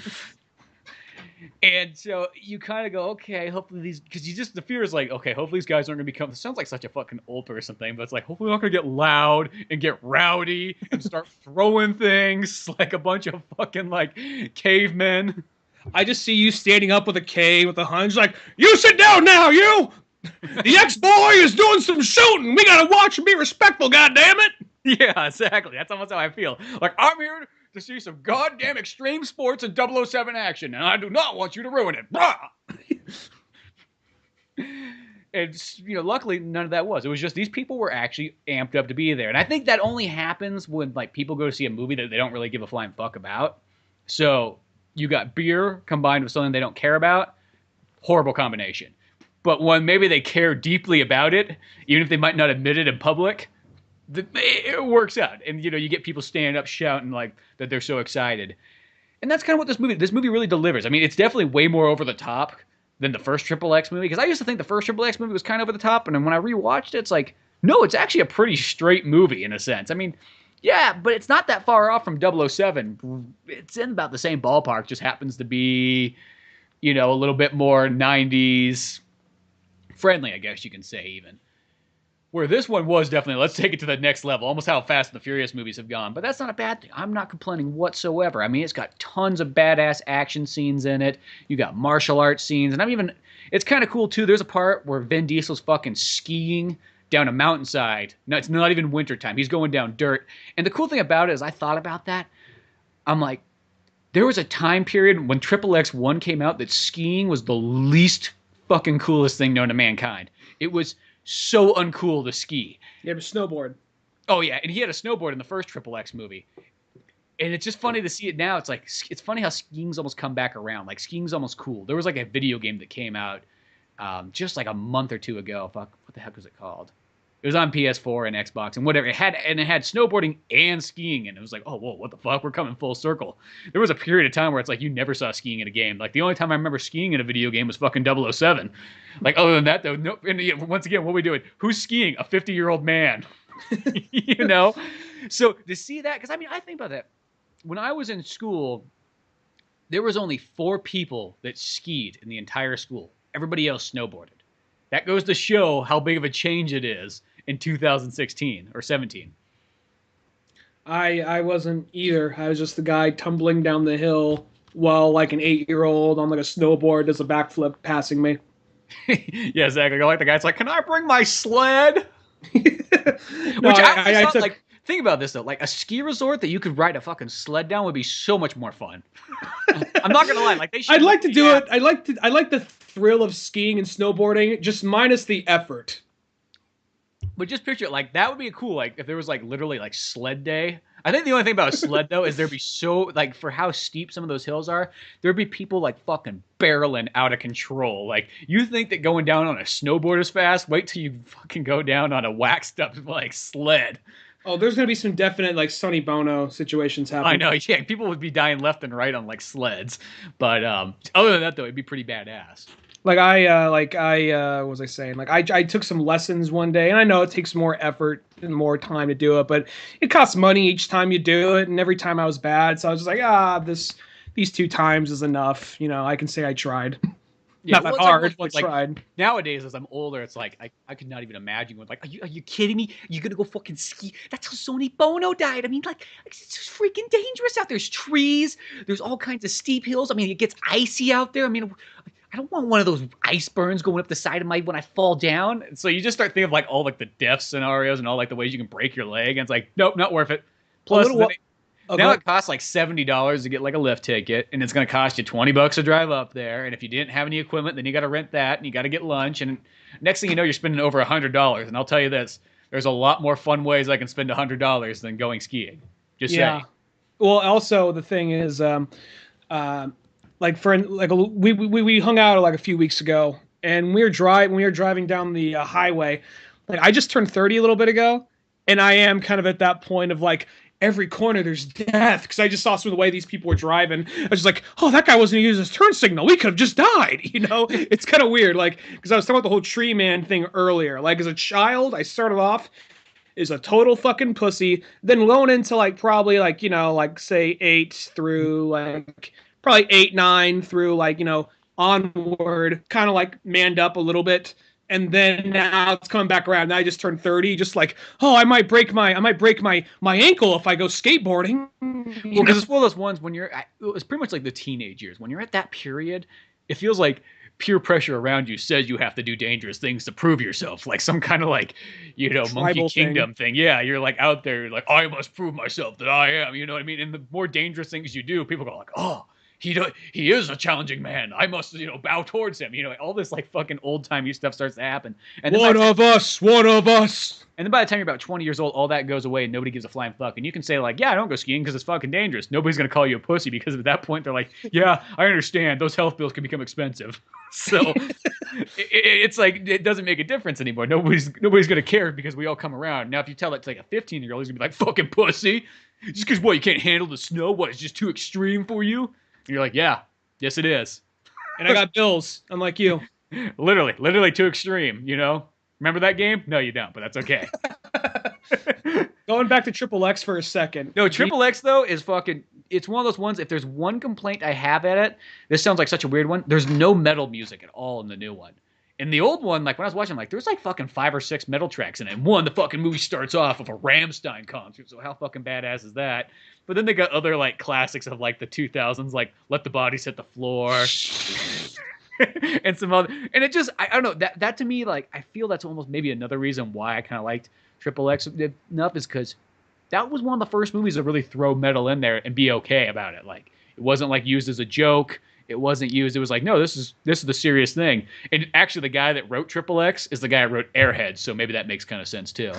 And so you kind of go, okay, hopefully these, because the fear is like, okay, hopefully these guys aren't going to become, it sounds like such a fucking old person thing, but it's like, hopefully they're not going to get loud and get rowdy and start throwing things like a bunch of fucking like cavemen. I just see you standing up with a cane with a hunch, like, "You sit down now, you! The ex-boy is doing some shooting. We got to watch and be respectful, goddammit!" Yeah, exactly. That's almost how I feel. Like, I'm here to see some goddamn extreme sports and 007 action, and I do not want you to ruin it. And, you know, luckily none of that was. It was just these people were actually amped up to be there. And I think that only happens when, like, people go to see a movie that they don't really give a flying fuck about. So you got beer combined with something they don't care about. Horrible combination. But when maybe they care deeply about it, even if they might not admit it in public, it works out. And, you know, you get people standing up shouting like that they're so excited. And that's kind of what this movie really delivers. I mean, it's definitely way more over the top than the first XXX movie, because I used to think the first XXX movie was kind of over the top, and then when I rewatched it, it's like, no, it's actually a pretty straight movie in a sense. I mean, yeah, but it's not that far off from 007. It's in about the same ballpark, just happens to be, you know, a little bit more 90s friendly, I guess you can say, even. Where this one was definitely, let's take it to the next level, almost how Fast and the Furious movies have gone. But that's not a bad thing. I'm not complaining whatsoever. I mean, it's got tons of badass action scenes in it. You got martial arts scenes. And it's kind of cool, too. There's a part where Vin Diesel's fucking skiing down a mountainside. No, it's not even wintertime. He's going down dirt. And the cool thing about it is I thought about that. I'm like, there was a time period when XXX1 came out that skiing was the least fucking coolest thing known to mankind. It was so uncool to ski. You have a snowboard. Oh yeah, and he had a snowboard in the first XXX movie. And it's just funny to see it now. It's like, it's funny how skiing's almost come back around. Like, skiing's almost cool. There was like a video game that came out just like a month or two ago. Fuck, what the heck was it called? It was on PS4 and Xbox and whatever. It had snowboarding and skiing, and it was like, oh, whoa, what the fuck? We're coming full circle. There was a period of time where it's like you never saw skiing in a game. Like, the only time I remember skiing in a video game was fucking 007. Like, other than that, though, no. And once again, what are we doing? Who's skiing? A 50-year-old man. You know? So to see that, because I mean, I think about that. When I was in school, there was only 4 people that skied in the entire school. Everybody else snowboarded. That goes to show how big of a change it is in 2016 or 17. I wasn't either. I was just the guy tumbling down the hill while like an 8-year-old on like a snowboard does a backflip passing me. Yeah, exactly. I like the guy. It's like, can I bring my sled? No, Which I thought, like, think about this though. Like a ski resort that you could ride a fucking sled down would be so much more fun. I'm not gonna lie. Like they should. I'd like to do it. I like the thrill of skiing and snowboarding, just minus the effort. But just picture it, like that would be cool. Like if there was like literally like sled day. I think the only thing about a sled though is there'd be so like for how steep some of those hills are, there'd be people like fucking barreling out of control. Like you think that going down on a snowboard is fast? Wait till you fucking go down on a waxed up like sled. Oh, there's gonna be some definite like Sonny Bono situations happening. I know, yeah. People would be dying left and right on like sleds. But other than that though, it'd be pretty badass. What was I saying? Like I took some lessons one day, and I know it takes more effort and more time to do it, but it costs money each time you do it, and every time I was bad, so I was just like, these 2 times is enough. You know, I can say I tried. Yeah, not that hard, but tried. Nowadays, as I'm older, it's like I could not even imagine going like, are you kidding me? You gonna go fucking ski? That's how Sonny Bono died. I mean, like it's just freaking dangerous out there. There's trees, there's all kinds of steep hills. I mean, it gets icy out there. I mean, I don't want one of those ice burns going up the side of my when I fall down. So you just start thinking of like all like the death scenarios and all like the ways you can break your leg, and it's like, nope, not worth it. Plus, now it costs like $70 to get like a lift ticket, and it's going to cost you $20 to drive up there. And if you didn't have any equipment, then you got to rent that, and you got to get lunch. And next thing you know, you're spending over $100. And I'll tell you this: there's a lot more fun ways I can spend $100 than going skiing. Just saying. Well, also the thing is, we hung out like a few weeks ago, and we were driving down the highway. Like I just turned 30 a little bit ago, and I am kind of at that point of like every corner there's death, because I just saw some of the way these people were driving. I was just like, oh, that guy wasn't using his turn signal. We could have just died. You know, it's kind of weird. Like because I was talking about the whole tree man thing earlier. Like as a child, I started off is a total fucking pussy. Then going into like probably like, you know, like say 8 through like probably 8, 9 through like, you know, onward, kind of like manned up a little bit. And then now it's coming back around. Now I just turned 30, just like, oh, I might break my ankle if I go skateboarding. Well, because it's one of those ones when it's pretty much like the teenage years. When you're at that period, it feels like peer pressure around you says you have to do dangerous things to prove yourself, like some kind of like, you know, Monkey Kingdom thing. Yeah, you're like out there, you're like, I must prove myself that I am. You know what I mean? And the more dangerous things you do, people go like, oh, he is a challenging man. I must, you know, bow towards him. You know, all this like fucking old timey stuff starts to happen. And one of us. And then by the time you're about 20 years old, all that goes away and nobody gives a flying fuck. And you can say like, yeah, I don't go skiing because it's fucking dangerous. Nobody's gonna call you a pussy because at that point they're like, yeah, I understand. Those health bills can become expensive. So it's like it doesn't make a difference anymore. Nobody's gonna care because we all come around. Now if you tell it to like a 15-year-old, he's gonna be like, fucking pussy. Just because what, you can't handle the snow? What, it's just too extreme for you? And you're like, yeah, yes it is. And I got bills, unlike you. Literally too extreme, you know? Remember that game? No, you don't, but that's okay. Going back to XXX for a second. No, XXX though is fucking, it's one of those ones, if there's one complaint I have at it, this sounds like such a weird one, there's no metal music at all in the new one. In the old one, like when I was watching, like there's like fucking 5 or 6 metal tracks in it. And the fucking movie starts off with a Rammstein concert, so how fucking badass is that? But then they got other like classics of like the 2000s, like Let the Bodies Hit the Floor. And some other, and it just, I don't know, that to me, like, I feel that's almost maybe another reason why I kind of liked XXX enough is because that was one of the first movies to really throw metal in there and be okay about it. Like, it wasn't like used as a joke. It wasn't used. It was like, no, this is the serious thing. And actually, the guy that wrote XXX is the guy who wrote Airhead, so maybe that makes kind of sense too.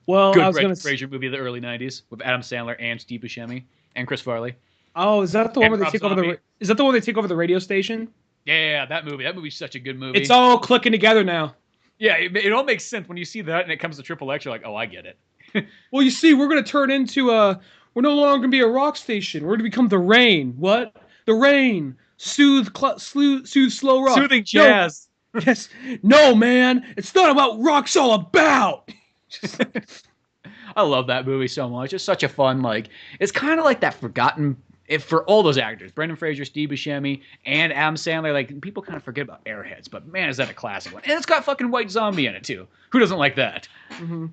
Well, good Brendan Fraser movie of the early '90s with Adam Sandler and Steve Buscemi and Chris Farley. Oh, is that the one where they take over the? Is that the one they take over the radio station? Yeah, that movie. That movie's such a good movie. It's all clicking together now. Yeah, it all makes sense when you see that, and it comes to XXX. You're like, oh, I get it. Well, you see, we're gonna turn into we're no longer gonna be a rock station. We're gonna become the Rain. What? The Rain. Soothe slow rock. Soothing jazz. No. Yes. No, man. It's not about rock's all about. I love that movie so much. It's such a fun, like, it's kind of like that forgotten, for all those actors, Brendan Fraser, Steve Buscemi, and Adam Sandler, like, people kind of forget about Airheads, but man, is that a classic one. And it's got fucking White Zombie in it, too. Who doesn't like that? Mm-hmm.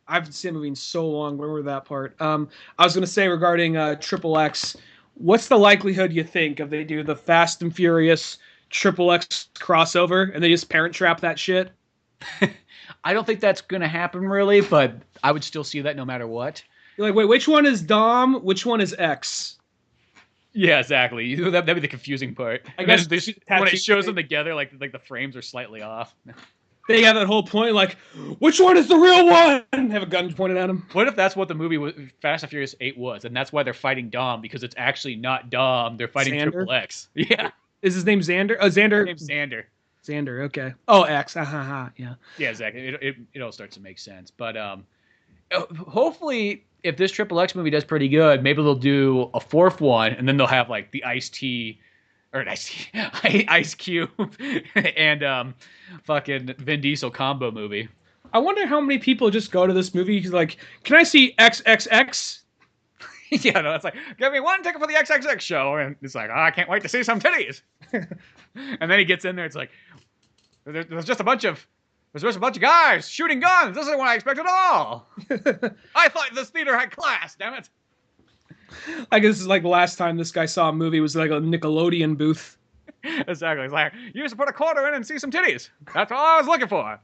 I haven't seen the movie in so long. Remember that part. I was going to say regarding XXX, What's the likelihood you think if they do the Fast and Furious XXX crossover and they just Parent Trap that shit? I don't think that's gonna happen really, but I would still see that no matter what. You're like, wait, which one is Dom? Which one is X? Yeah, exactly. That'd be the confusing part. I guess when it shows them together, like the frames are slightly off. They have that whole point, like, which one is the real one? Have a gun pointed at him. What if that's what the movie Fast and Furious 8 was, and that's why they're fighting Dom, because it's actually not Dom. They're fighting XXX. Yeah. Is his name Xander? Oh, Xander. His name's Xander. Xander. Okay. Oh, X. Yeah. Yeah, exactly. It all starts to make sense, but hopefully, if this XXX movie does pretty good, maybe they'll do a fourth one, and then they'll have like the Ice Cube and fucking Vin Diesel combo movie. I wonder how many people just go to this movie like, can I see XXX? Yeah, no, it's like, give me one ticket for the XXX show, and it's like, oh, I can't wait to see some titties. And then he gets in there, it's like, there's just a bunch of guys shooting guns. This isn't what I expected at all. I thought this theater had class. Damn it. I guess this is like the last time this guy saw a movie was like a Nickelodeon booth. Exactly. It's like, you used to put a quarter in and see some titties. That's all I was looking for.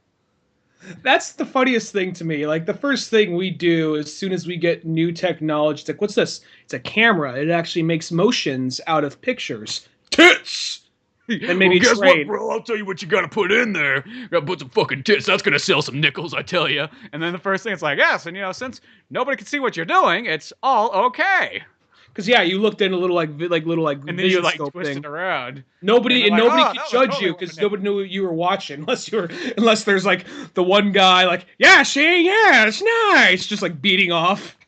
That's the funniest thing to me. Like, the first thing we do as soon as we get new technology, it's like, what's this? It's a camera. It actually makes motions out of pictures. Tits! And maybe guess what, bro? I'll tell you what you gotta put in there. You gotta put some fucking tits. That's gonna sell some nickels, I tell you. And then the first thing, it's like, yes, and since nobody can see what you're doing, it's all okay. Because you looked in a little like and then you like twist it around. Nobody could judge you because nobody knew what you were watching unless there's like the one guy like, yeah, it's nice, just like beating off.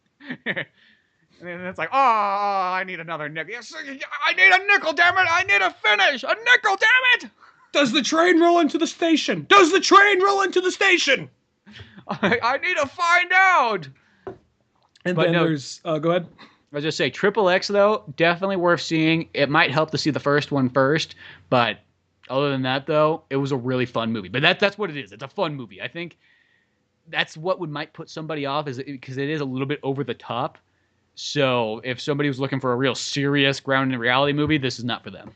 And then it's like, oh, I need another nickel. Yes, I need a nickel, damn it! I need a finish, a nickel, damn it! Does the train roll into the station? Does the train roll into the station? I need to find out. And then there's go ahead. I was just say, XXX though, definitely worth seeing. It might help to see the first one first, but other than that though, it was a really fun movie. But that's what it is. It's a fun movie. I think that's what might put somebody off, is because it is a little bit over the top. So if somebody was looking for a real serious grounded in reality movie, this is not for them.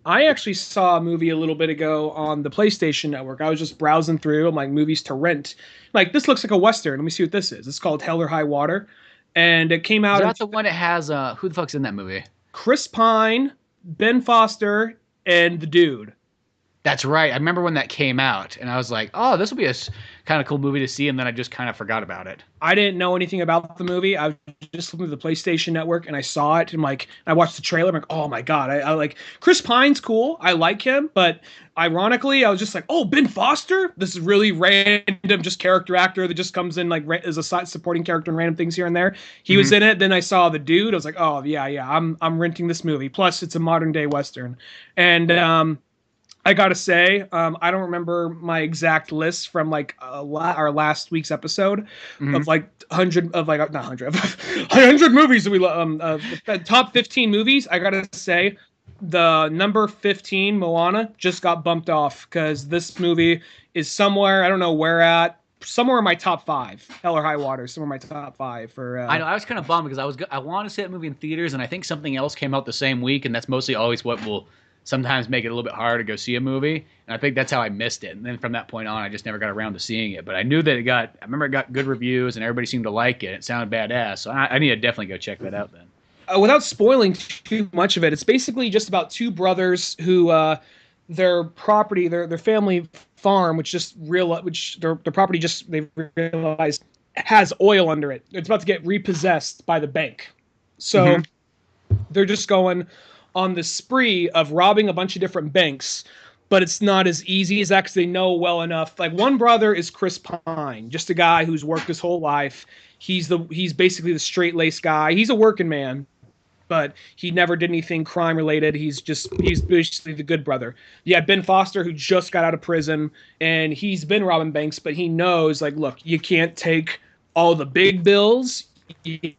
I actually saw a movie a little bit ago on the PlayStation Network. I was just browsing through like movies to rent. Like, this looks like a Western. Let me see what this is. It's called Hell or High Water. And it came out. Is that the one that has who the fuck's in that movie? Chris Pine, Ben Foster, and the dude. That's right. I remember when that came out, and I was like, "Oh, this will be a kind of cool movie to see," and then I just kind of forgot about it. I didn't know anything about the movie. I was just looking at the PlayStation Network, and I saw it, and like, I watched the trailer. I'm like, "Oh my god!" I like Chris Pine's cool. I like him, but ironically, I was just like, "Oh, Ben Foster! This is really random, just character actor that just comes in like as a supporting character in random things here and there." He was in it. Then I saw the dude. I was like, "Oh yeah, I'm renting this movie." Plus, it's a modern day Western, and I gotta say, I don't remember my exact list from like our last week's episode of like 100 movies that we the top 15 movies. I gotta say, the number 15 Moana just got bumped off because this movie is somewhere, I don't know where at, somewhere in my top 5. Hell or High Water, somewhere in my top 5 for. I know I was kind of bummed because I want to see that movie in theaters, and I think something else came out the same week, and that's mostly always what will sometimes make it a little bit harder to go see a movie. And I think that's how I missed it. And then from that point on, I just never got around to seeing it. But I knew that I remember it got good reviews and everybody seemed to like it. It sounded badass. So I need to definitely go check that out then. Without spoiling too much of it, it's basically just about two brothers who their property, their family farm, which their property just, they realized has oil under it. It's about to get repossessed by the bank. So they're just going on the spree of robbing a bunch of different banks, but it's not as easy as that because they know well enough. Like, one brother is Chris Pine, just a guy who's worked his whole life. He's basically the straight-laced guy. He's a working man, but he never did anything crime-related. He's basically the good brother. You have Ben Foster, who just got out of prison, and he's been robbing banks, but he knows, like, look, you can't take all the big bills. You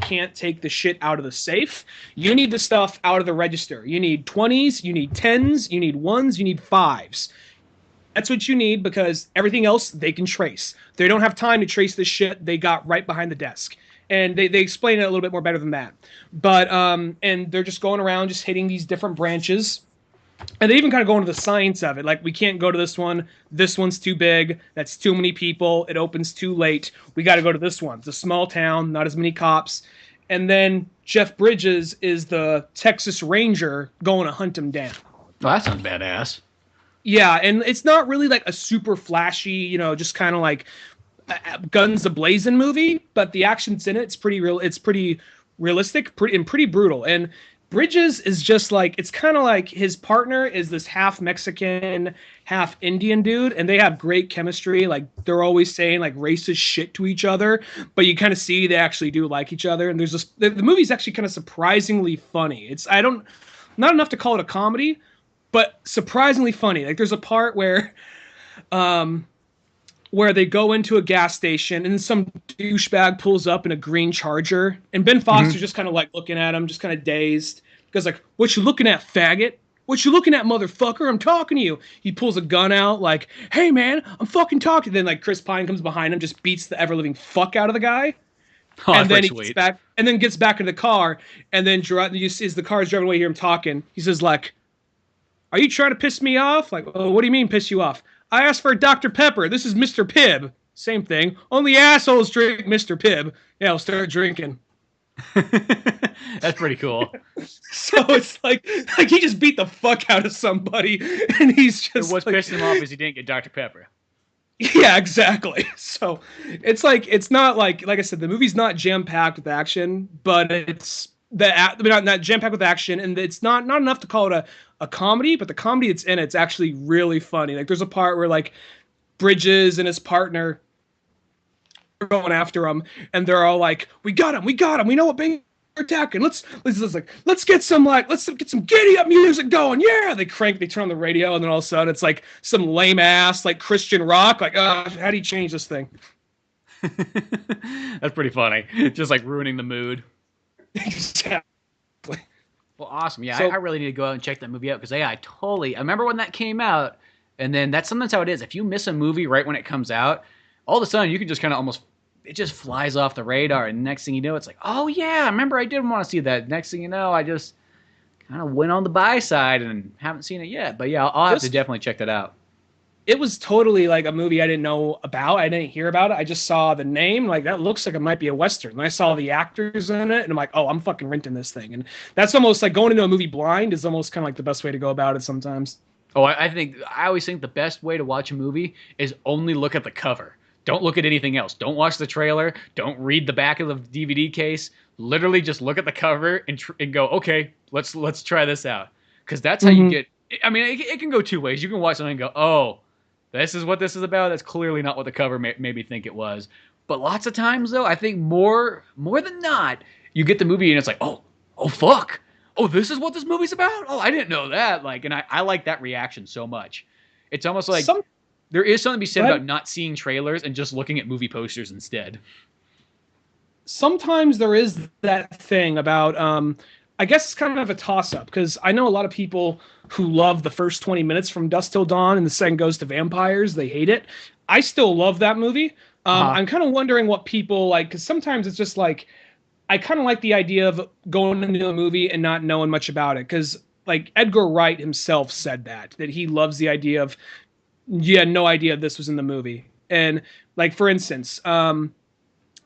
can't take the shit out of the safe. You need the stuff out of the register. You need 20s, you need 10s, you need 1s, you need 5s. That's what you need, because everything else they can trace. They don't have time to trace this shit they got right behind the desk. And they explain it a little bit more better than that. But and they're just going around just hitting these different branches. And they even kind of go into the science of it. Like, we can't go to this one. This one's too big. That's too many people. It opens too late. We got to go to this one. It's a small town, not as many cops. And then Jeff Bridges is the Texas Ranger going to hunt him down. Oh, that sounds badass. Yeah, and it's not really like a super flashy, just kind of like guns a-blazing movie, but the action's in it. It's pretty real. It's pretty realistic, pretty brutal. And Bridges is just like, it's kind of like his partner is this half Mexican, half Indian dude, and they have great chemistry. Like, they're always saying like racist shit to each other, but you kind of see they actually do like each other. And there's this, the movie's actually kind of surprisingly funny. It's, not enough to call it a comedy, but surprisingly funny. Like, there's a part where they go into a gas station and some douchebag pulls up in a green Charger, and Ben Foster's just kind of like looking at him, just kind of dazed. Because like, what you looking at, faggot? What you looking at, motherfucker? I'm talking to you. He pulls a gun out, like, hey man, I'm fucking talking. Then like Chris Pine comes behind him, just beats the ever living fuck out of the guy. Oh, and then he gets back in the car, and then as the car's driving away, you hear him talking. He says like, are you trying to piss me off? Like, oh, what do you mean piss you off? I asked for a Dr. Pepper. This is Mr. Pibb. Same thing. Only assholes drink Mr. Pibb. Yeah, I'll start drinking. That's pretty cool. So it's like he just beat the fuck out of somebody, and he's just. What's pissing him off is he didn't get Dr. Pepper. Yeah, exactly. So it's like, it's not like I said, the movie's not jam packed with action, but it's not jam packed with action, and it's not enough to call it a comedy. But the comedy it's in, it's actually really funny. Like, there's a part where like Bridges and his partner are going after him, and they're all like, "We got him! We know what being attacking. Let's get some giddy up music going. Yeah!" They turn on the radio, and then all of a sudden it's like some lame ass like Christian rock. Like, how do you change this thing? That's pretty funny. Just like ruining the mood. Exactly. Well, awesome. Yeah, so, I really need to go out and check that movie out, because I remember when that came out, and then that's sometimes how it is. If you miss a movie right when it comes out, all of a sudden you can just kind of it just flies off the radar, and next thing you know, it's like, oh yeah, I remember I did want to see that. Next thing you know, I just kind of went on the buy side and haven't seen it yet. But yeah, I'll have to definitely check that out. It was totally like a movie I didn't know about. I didn't hear about it. I just saw the name. Like, that looks like it might be a Western. And I saw the actors in it, and I'm like, oh, I'm fucking renting this thing. And that's almost like going into a movie blind is almost kind of like the best way to go about it sometimes. Oh, I always think the best way to watch a movie is only look at the cover. Don't look at anything else. Don't watch the trailer. Don't read the back of the DVD case. Literally just look at the cover and go, okay, let's try this out. Because that's how you get. I mean, it can go two ways. You can watch something and go, oh, this is what this is about. That's clearly not what the cover made me think it was. But lots of times, though, I think more than not, you get the movie and it's like, oh fuck. Oh, this is what this movie's about? Oh, I didn't know that. Like, and I like that reaction so much. It's almost like there is something to be said about not seeing trailers and just looking at movie posters instead. Sometimes there is that thing about, I guess it's kind of a toss-up, because I know a lot of people who love the first 20 minutes from Dusk Till Dawn, and the second goes to vampires. They hate it. I still love that movie. I'm kind of wondering what people like, because sometimes it's just like, I kind of like the idea of going into a movie and not knowing much about it, because like Edgar Wright himself said that he loves the idea of, you had no idea this was in the movie. And like, for instance,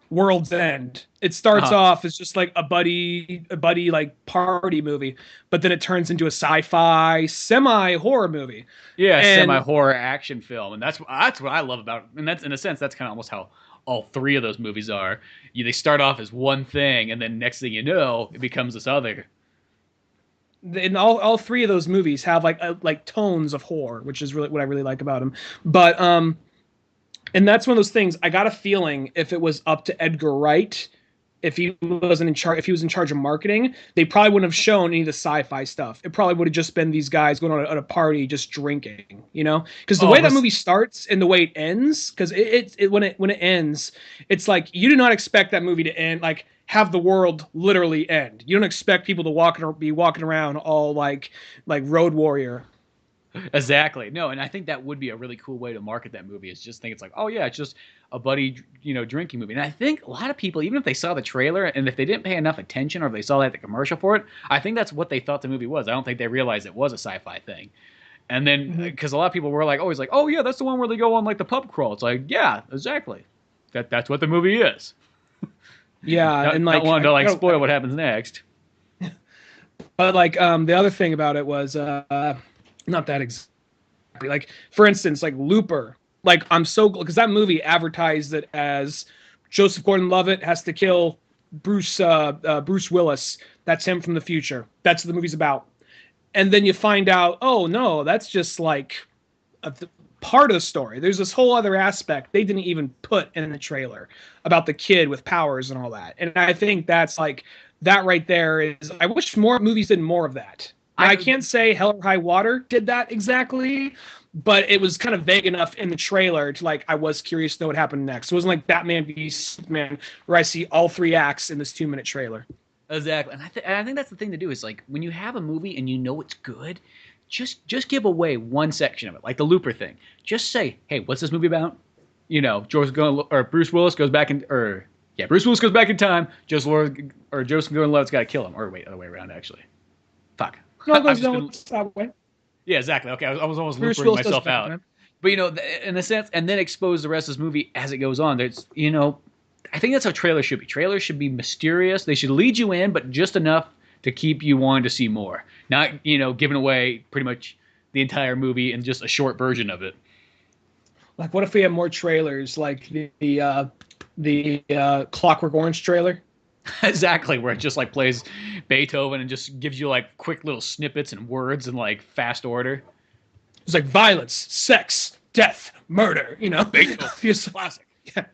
World's End. It starts off as just like a buddy like party movie, but then it turns into a sci-fi semi-horror movie. Yeah, semi-horror action film, and that's what I love about it. And that's, in a sense, that's kind of almost how all three of those movies are. They start off as one thing, and then next thing you know, it becomes this other. And all three of those movies have like tones of horror, which is really what I really like about them. But and that's one of those things. I got a feeling if it was up to Edgar Wright, if he was in charge of marketing, they probably wouldn't have shown any of the sci-fi stuff. It probably would have just been these guys going on a party just drinking, because the way that movie starts and the way it ends, because when it ends, it's like you do not expect that movie to end like have the world literally end. You don't expect people to be walking around all like Road Warrior. Exactly. No, and I think that would be a really cool way to market that movie. Is just think it's like, oh yeah, it's just a buddy, drinking movie. And I think a lot of people, even if they saw the trailer and if they didn't pay enough attention or if they saw the commercial for it, I think that's what they thought the movie was. I don't think they realized it was a sci-fi thing. And then because a lot of people were like, always like, oh yeah, that's the one where they go on like the pub crawl. It's like, yeah, exactly. That's what the movie is. Yeah, and like I wanted to like spoil what happens next. But like the other thing about it was not that exactly. Like for instance, like Looper. Like I'm so because that movie advertised it as Joseph Gordon-Levitt has to kill Bruce Willis. That's him from the future. That's what the movie's about. And then you find out, oh no, that's just like part of the story. There's this whole other aspect they didn't even put in the trailer about the kid with powers and all that. And I think that's like that right there is. I wish more movies did more of that. I can't say Hell or High Water did that exactly, but it was kind of vague enough in the trailer to like I was curious to know what happened next. It wasn't like Batman v Superman where I see all 3 acts in this 2-minute trailer. Exactly, and I think that's the thing to do is like when you have a movie and you know it's good, just give away one section of it, like the Looper thing. Just say, hey, what's this movie about? Bruce Willis goes back in, Bruce Willis goes back in time. Joseph Gordon-Levitt's got to kill him, or wait, other way around actually. Fuck. No, that way. Yeah, exactly. Okay, I was almost looping myself out. But in a sense, and then expose the rest of this movie as it goes on. There's, I think that's how trailers should be. Trailers should be mysterious. They should lead you in, but just enough to keep you wanting to see more. Not, giving away pretty much the entire movie in just a short version of it. Like, what if we had more trailers, like the Clockwork Orange trailer? Exactly, where it just like plays Beethoven and just gives you like quick little snippets and words in like fast order. It's like violence, sex, death, murder. Beethoven, classic. Yeah.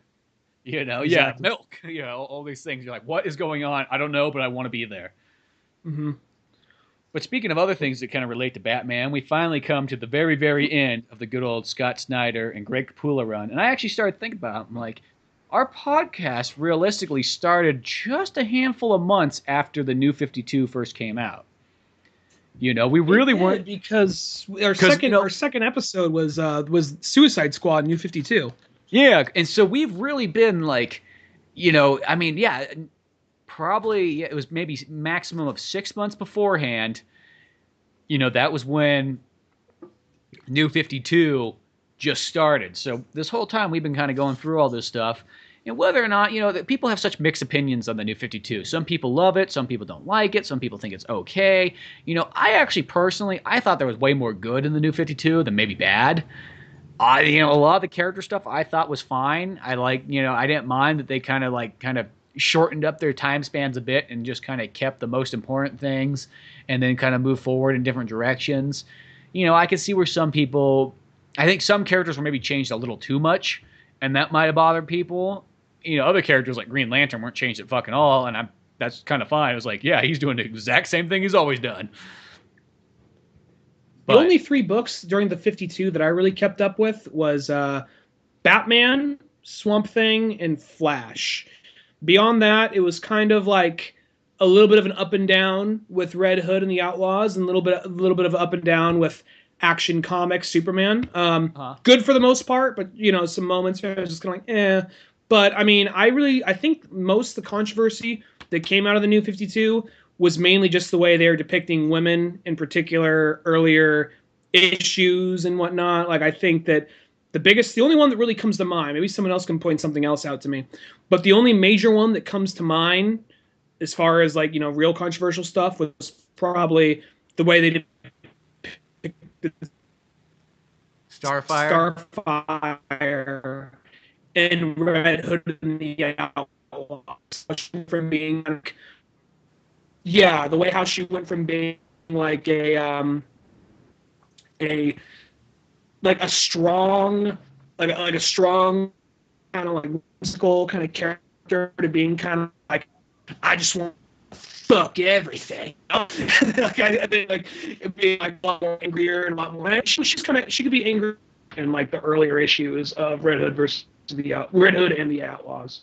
Exactly. Milk. All these things. You're like, what is going on? I don't know, but I want to be there. Mm-hmm. But speaking of other things that kind of relate to Batman, we finally come to the very, very end of the good old Scott Snyder and Greg Capullo run. And I actually started thinking about it. I'm like, our podcast realistically started just a handful of months after the New 52 first came out. We really weren't, because our second episode was Suicide Squad New 52. Yeah, and so we've really been like, probably it was maybe maximum of 6 months beforehand. That was when New 52 just started. So this whole time we've been kind of going through all this stuff, and whether or not that people have such mixed opinions on the New 52. Some people love it, some people don't like it, some people think it's okay. I actually personally I thought there was way more good in the New 52 than maybe bad. A lot of the character stuff I thought was fine. I I didn't mind that they kind of shortened up their time spans a bit and just kind of kept the most important things and then kind of moved forward in different directions. I could see where some people, I think some characters were maybe changed a little too much, and that might have bothered people. Other characters like Green Lantern weren't changed at fucking all, and that's kind of fine. It was like, yeah, he's doing the exact same thing he's always done. The only 3 books during the 52 that I really kept up with was Batman, Swamp Thing, and Flash. Beyond that, it was kind of like a little bit of an up and down with Red Hood and the Outlaws, and a little bit of up and down with Action Comics Superman. Good for the most part, but some moments I was just kind of like, eh. But I mean, I think most of the controversy that came out of the New 52 was mainly just the way they were depicting women, in particular, earlier issues and whatnot. Like, I think that the only one that really comes to mind, maybe someone else can point something else out to me, but the only major one that comes to mind as far as real controversial stuff was probably the way they did Starfire and Red Hood and the Outlaws, from being the way how she went from being like a strong kind of like mystical kind of character to being kind of like, I just want to fuck everything. I think it'd be like a lot more angrier and a lot more. She could be angry in like the earlier issues of Red Hood and the Outlaws.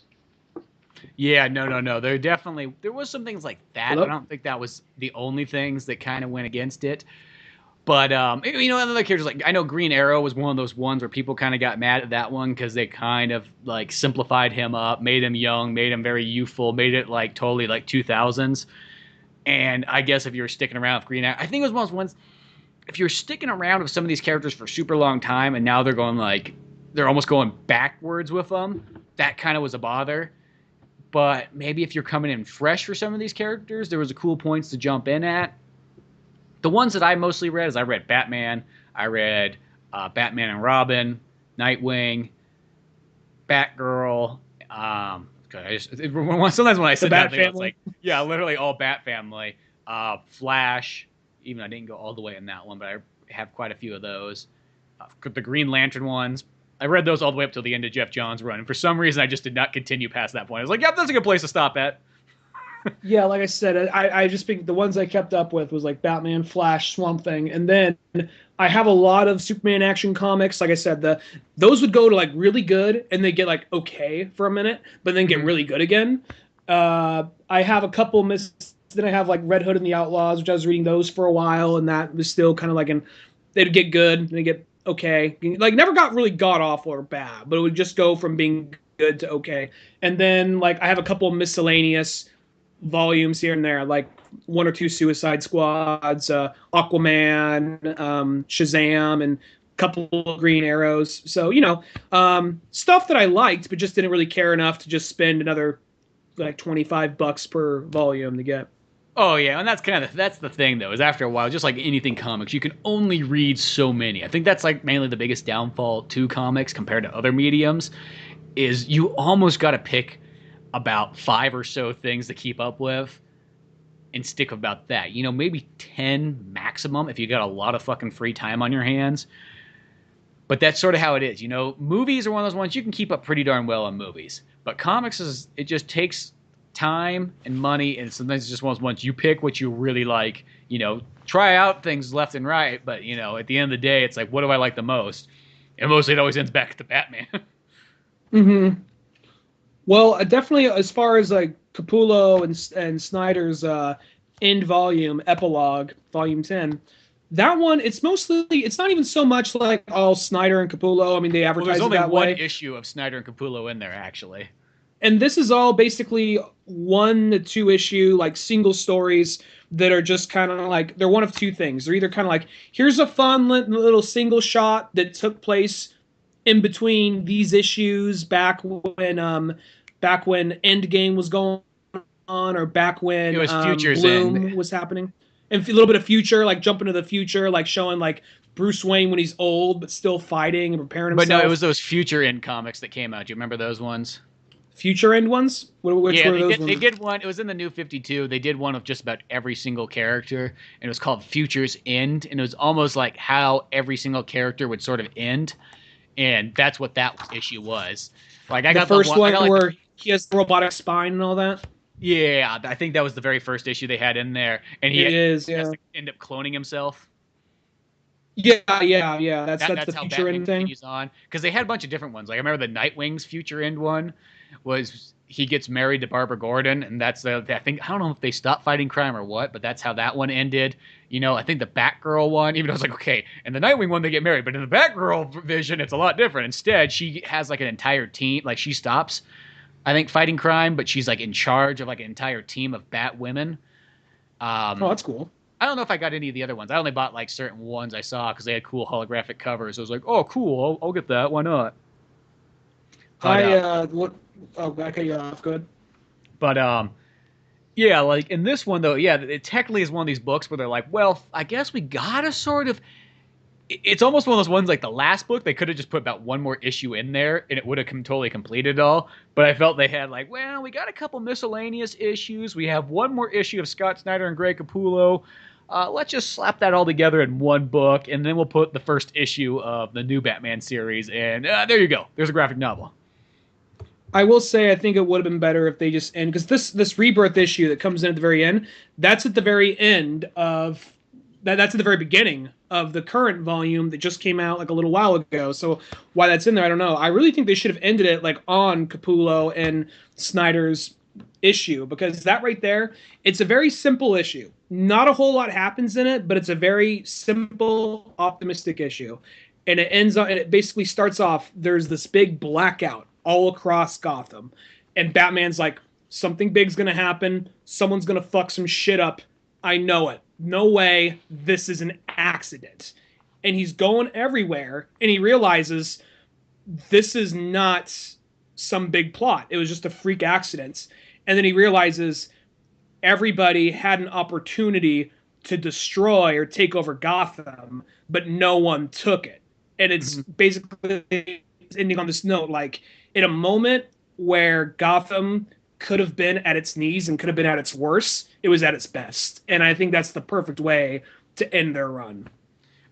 Yeah, no. There was some things like that. Hello? I don't think that was the only things that kind of went against it. But other characters, like I know Green Arrow was one of those ones where people kind of got mad at that one because they kind of like simplified him up, made him young, made him very youthful, made it like totally like 2000s. And I guess if you're sticking around with Green Arrow, I think it was one of those ones. If you're sticking around with some of these characters for a super long time and now they're going like they're almost going backwards with them, that kind of was a bother. But maybe if you're coming in fresh for some of these characters, there was a cool points to jump in at. The ones that I mostly read is I read Batman, I read Batman and Robin, Nightwing, Batgirl. Sometimes when I sit down, it's like, yeah, literally all Bat Family. Flash, even I didn't go all the way in that one, but I have quite a few of those. The Green Lantern ones. I read those all the way up till the end of Jeff Johns' run, and for some reason I just did not continue past that point. I was like, yep, that's a good place to stop at. Yeah, like I said, I just think the ones I kept up with was like Batman, Flash, Swamp Thing, and then I have a lot of Superman action comics. Like I said, those would go to like really good, and they get like okay for a minute, but then get really good again. I have a couple then I have like Red Hood and the Outlaws, which I was reading those for a while, and that was still kind of like they'd get good, and they get okay, like never got really god awful or bad, but it would just go from being good to okay. And then like I have a couple of miscellaneous volumes here and there, like one or two Suicide Squads, Aquaman, Shazam, and a couple of Green Arrows. So stuff that I liked, but just didn't really care enough to just spend another like $25 per volume to get. Oh yeah, and that's the thing though, is after a while, just like anything comics, you can only read so many. I think that's like mainly the biggest downfall to comics compared to other mediums, is you almost got to pick about 5 or so things to keep up with and stick about that. Maybe 10 maximum if you got a lot of fucking free time on your hands. But that's sort of how it is. Movies are one of those ones you can keep up pretty darn well on movies. But comics it just takes time and money, and sometimes it's just one of those ones you pick what you really like. Try out things left and right, but at the end of the day, it's like, what do I like the most? And mostly it always ends back at the Batman. Mm-hmm. Well, definitely as far as like Capullo and Snyder's end volume, Epilogue, volume 10, that one, it's not even so much like all Snyder and Capullo. I mean, they advertise it that way. There's only one issue of Snyder and Capullo in there, actually. And this is all basically 1 to 2 issue, like single stories that are just kind of like, they're one of two things. They're either kind of like, here's a fun little single shot that took place in between these issues back when Endgame was going on, or back when it was Future's Bloom End was happening, and a little bit of future, like jump into the future, like showing like Bruce Wayne when he's old but still fighting and preparing himself. But no, it was those Future End comics that came out. Do you remember those ones? Future End ones? Which were those ones? They did one. It was in the New 52. They did one of just about every single character, and it was called Future's End, and it was almost like how every single character would sort of end. And that's what that issue was. Like I got the first one where he has the robotic spine and all that. Yeah, I think that was the very first issue they had in there, and he has to end up cloning himself. Yeah. That's the how Future End thing. On because they had a bunch of different ones. Like I remember the Nightwing's Future End one was he gets married to Barbara Gordon, and that's I don't know if they stopped fighting crime or what, but that's how that one ended. I think the Batgirl one, even though I was like, okay, and the Nightwing one they get married, but in the Batgirl vision, it's a lot different. Instead, she has like an entire team. Like she stops, I think, fighting crime, but she's like in charge of like an entire team of Bat women. Oh, that's cool. I don't know if I got any of the other ones. I only bought like certain ones I saw because they had cool holographic covers. I was like, oh, cool, I'll get that. Why not? I cut you off. Good. But yeah, like in this one though, yeah, it technically is one of these books where they're like, well, I guess we gotta sort of. It's almost one of those ones like the last book. They could have just put about one more issue in there, and it would have totally completed it all. But I felt they had like, well, we got a couple miscellaneous issues. We have one more issue of Scott Snyder and Greg Capullo. Let's just slap that all together in one book, and then we'll put the first issue of the new Batman series, and there you go. There's a graphic novel. I will say I think it would have been better if they just end, because this Rebirth issue that comes in at the very end, that's at the very end of that's at the very beginning of the current volume that just came out like a little while ago. So why that's in there, I don't know. I really think they should have ended it like on Capullo and Snyder's issue, because that right there, it's a very simple issue. Not a whole lot happens in it, but it's a very simple, optimistic issue. And it basically starts off, there's this big blackout all across Gotham. And Batman's like, something big's gonna happen. Someone's gonna fuck some shit up. I know it. No way. This is an accident. And he's going everywhere, and he realizes this is not some big plot. It was just a freak accident. And then he realizes everybody had an opportunity to destroy or take over Gotham, but no one took it. And it's basically ending on this note, like, in a moment where Gotham could have been at its knees and could have been at its worst, it was at its best. And I think that's the perfect way to end their run.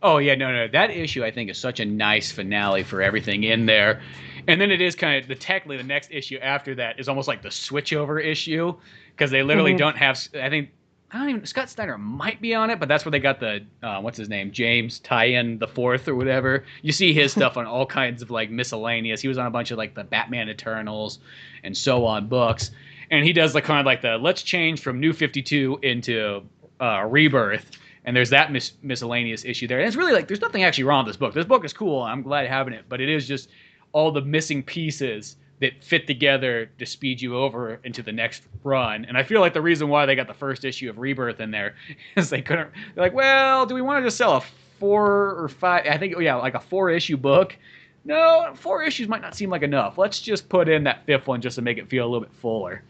Oh, yeah, no. That issue, I think, is such a nice finale for everything in there. And then it is kind of, technically, the next issue after that is almost like the switchover issue, because they literally don't have, Scott Snyder might be on it, but that's where they got the, what's his name, James Tyen the Fourth or whatever. You see his stuff on all kinds of, like, miscellaneous. He was on a bunch of, like, the Batman Eternals and so on books. And he does, like, kind of like the, let's change from New 52 into Rebirth. And there's that miscellaneous issue there. And it's really like, there's nothing actually wrong with this book. This book is cool. I'm glad having it. But it is just all the missing pieces that fit together to speed you over into the next run. And I feel like the reason why they got the first issue of Rebirth in there is they're like, well, do we want to just sell a 4 or 5? I think, like a 4-issue book. No, 4 issues might not seem like enough. Let's just put in that 5th one just to make it feel a little bit fuller.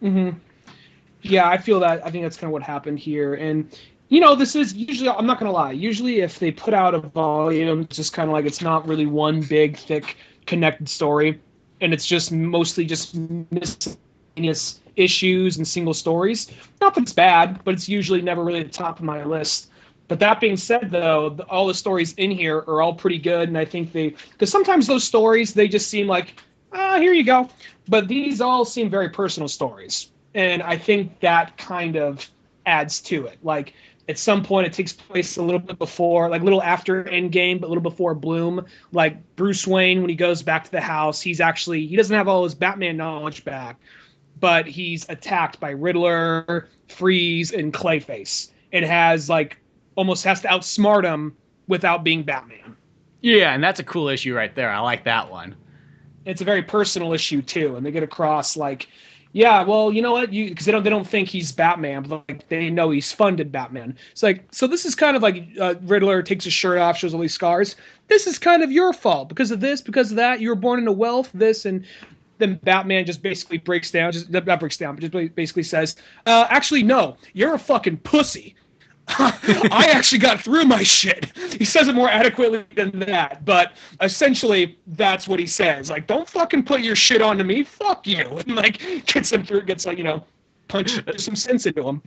Mm-hmm. Yeah, I feel that. I think that's kind of what happened here. And, this is usually, I'm not going to lie, usually if they put out a volume, it's just kind of like, it's not really one big, thick, connected story, and it's just mostly just miscellaneous issues and single stories. Not that it's bad, but it's usually never really at the top of my list. But that being said, though, all the stories in here are all pretty good, and I think because sometimes those stories, they just seem like, here you go. But these all seem very personal stories, and I think that kind of adds to it. Like, at some point, it takes place a little bit before, like a little after Endgame, but a little before Bloom. Like Bruce Wayne, when he goes back to the house, he doesn't have all his Batman knowledge back, but he's attacked by Riddler, Freeze, and Clayface. It almost has to outsmart him without being Batman. Yeah, and that's a cool issue right there. I like that one. It's a very personal issue too, and they get across like, yeah, well, you know what? Because they don't think he's Batman, but like they know he's funded Batman. It's like, so this is kind of like Riddler takes his shirt off, shows all these scars. This is kind of your fault because of this, because of that. You were born into wealth, this, and then Batman just basically breaks down, not breaks down, but just basically says, actually, no, you're a fucking pussy. I actually got through my shit. He says it more adequately than that, but essentially that's what he says. Like, don't fucking put your shit onto me. Fuck you. And like gets him through, punch some sense into him.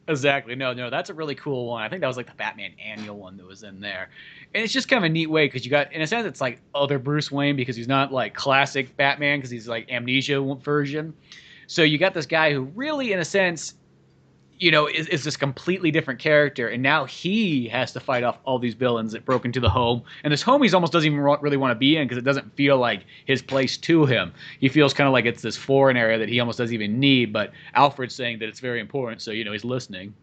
Exactly. No, that's a really cool one. I think that was like the Batman annual one that was in there. And it's just kind of a neat way because you got, in a sense, it's like other Bruce Wayne because he's not like classic Batman because he's like amnesia version. So you got this guy who really, in a sense, is this completely different character, and now he has to fight off all these villains that broke into the home. And this home he almost doesn't even really want to be in because it doesn't feel like his place to him. He feels kind of like it's this foreign area that he almost doesn't even need, but Alfred's saying that it's very important, so, he's listening.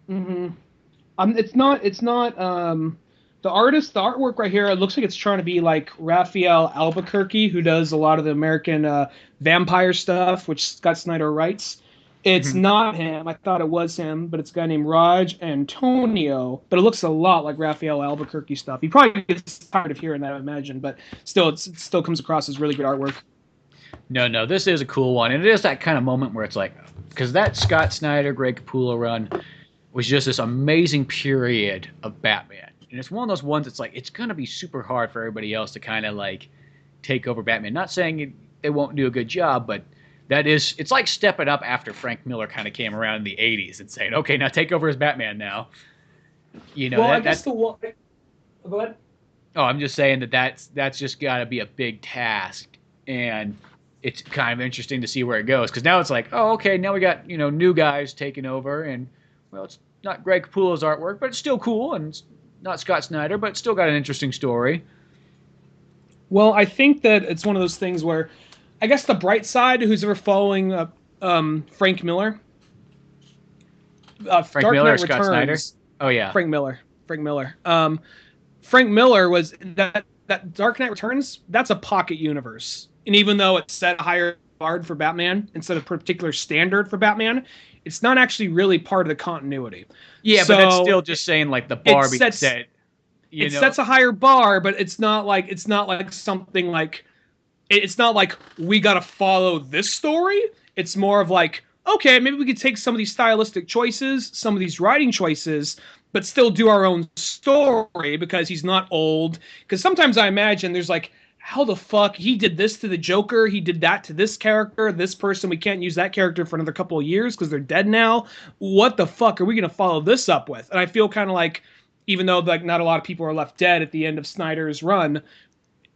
Mm-hmm. It's not, the artwork right here, it looks like it's trying to be like Raphael Albuquerque, who does a lot of the American vampire stuff, which Scott Snyder writes. It's not him. I thought it was him, but it's a guy named Raj Antonio. But it looks a lot like Raphael Albuquerque stuff. He probably gets tired of hearing that, I imagine. But still, it still comes across as really good artwork. No, this is a cool one. And it is that kind of moment where it's like, because that Scott Snyder, Greg Capullo run was just this amazing period of Batman. And it's one of those ones that's like, it's going to be super hard for everybody else to kind of like take over Batman. Not saying they won't do a good job, but it's like stepping up after Frank Miller kind of came around in the 80s and saying, okay, now take over as Batman now. I guess go ahead. Oh, I'm just saying that's just got to be a big task. And it's kind of interesting to see where it goes. Because now it's like, oh, okay, now we got, new guys taking over. And, well, it's not Greg Capullo's artwork, but it's still cool. And it's not Scott Snyder, but it's still got an interesting story. Well, I think that it's one of those things where I guess the bright side, who's ever following Frank Miller. Frank Dark Miller or Knight Scott Snyder? Returns. Oh yeah. Frank Miller. Frank Miller was that Dark Knight Returns. That's a pocket universe, and even though it set a higher bar for Batman instead of a particular standard for Batman, it's not actually really part of the continuity. Yeah, so, but that's still just saying like the bar being set. It sets a higher bar, but it's not like something like it's not like we got to follow this story. It's more of like, okay, maybe we could take some of these stylistic choices, some of these writing choices, but still do our own story because he's not old. Because sometimes I imagine there's like, how the fuck he did this to the Joker, he did that to this character, this person, we can't use that character for another couple of years because they're dead now. What the fuck are we going to follow this up with? And I feel kind of like, even though like not a lot of people are left dead at the end of Snyder's run,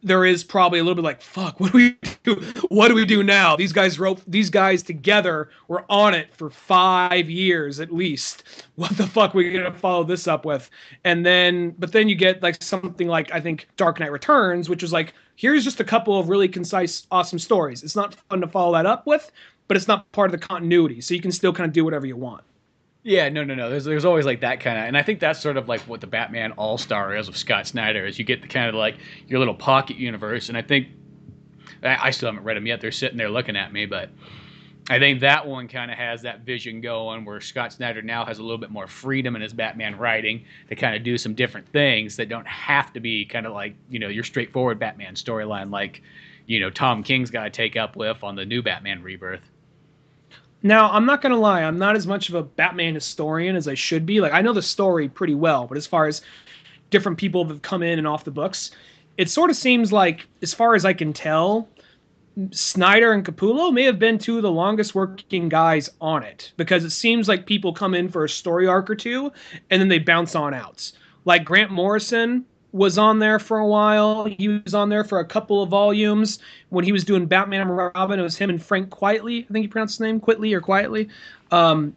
there is probably a little bit like, fuck, what do we do? What do we do now? These guys together were on it for 5 years at least. What the fuck are we gonna follow this up with? But then you get like something like, I think, Dark Knight Returns, which was like, here's just a couple of really concise, awesome stories. It's not fun to follow that up with, but it's not part of the continuity, so you can still kind of do whatever you want. Yeah, no. There's always like that kind of, and I think that's sort of like what the Batman All-Star is of Scott Snyder, is you get the kind of like your little pocket universe, and I think I still haven't read them yet. They're sitting there looking at me, but I think that one kind of has that vision going where Scott Snyder now has a little bit more freedom in his Batman writing to kind of do some different things that don't have to be kind of like, your straightforward Batman storyline like, Tom King's got to take up with on the new Batman Rebirth. Now, I'm not going to lie, I'm not as much of a Batman historian as I should be. Like, I know the story pretty well, but as far as different people that have come in and off the books, it sort of seems like, as far as I can tell, Snyder and Capullo may have been two of the longest working guys on it, because it seems like people come in for a story arc or two, and then they bounce on out. Like, Grant Morrison was on there for a while. He was on there for a couple of volumes. When he was doing Batman and Robin, it was him and Frank Quitely. I think you pronounce his name, Quitely or Quietly.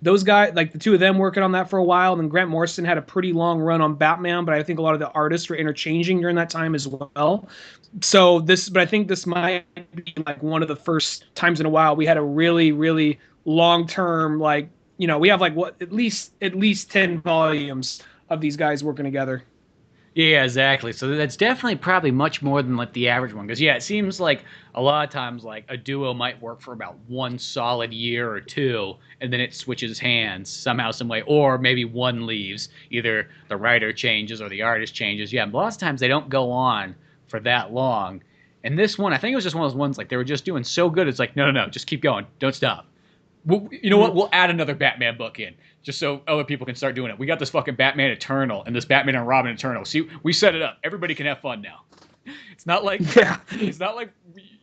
Those guys, like the two of them working on that for a while. And then Grant Morrison had a pretty long run on Batman, but I think a lot of the artists were interchanging during that time as well. But I think this might be like one of the first times in a while we had a really, really long-term, like, we have like at least 10 volumes of these guys working together. Yeah, exactly. So that's definitely probably much more than like the average one. Because it seems like a lot of times like a duo might work for about one solid year or two, and then it switches hands somehow, some way, or maybe one leaves. Either the writer changes or the artist changes. Yeah, but lots of times they don't go on for that long. And this one, I think it was just one of those ones like they were just doing so good. It's like, no, just keep going. Don't stop. You know what? We'll add another Batman book in, just so other people can start doing it. We got this fucking Batman Eternal and this Batman and Robin Eternal. See, we set it up. Everybody can have fun now. It's not like It's not like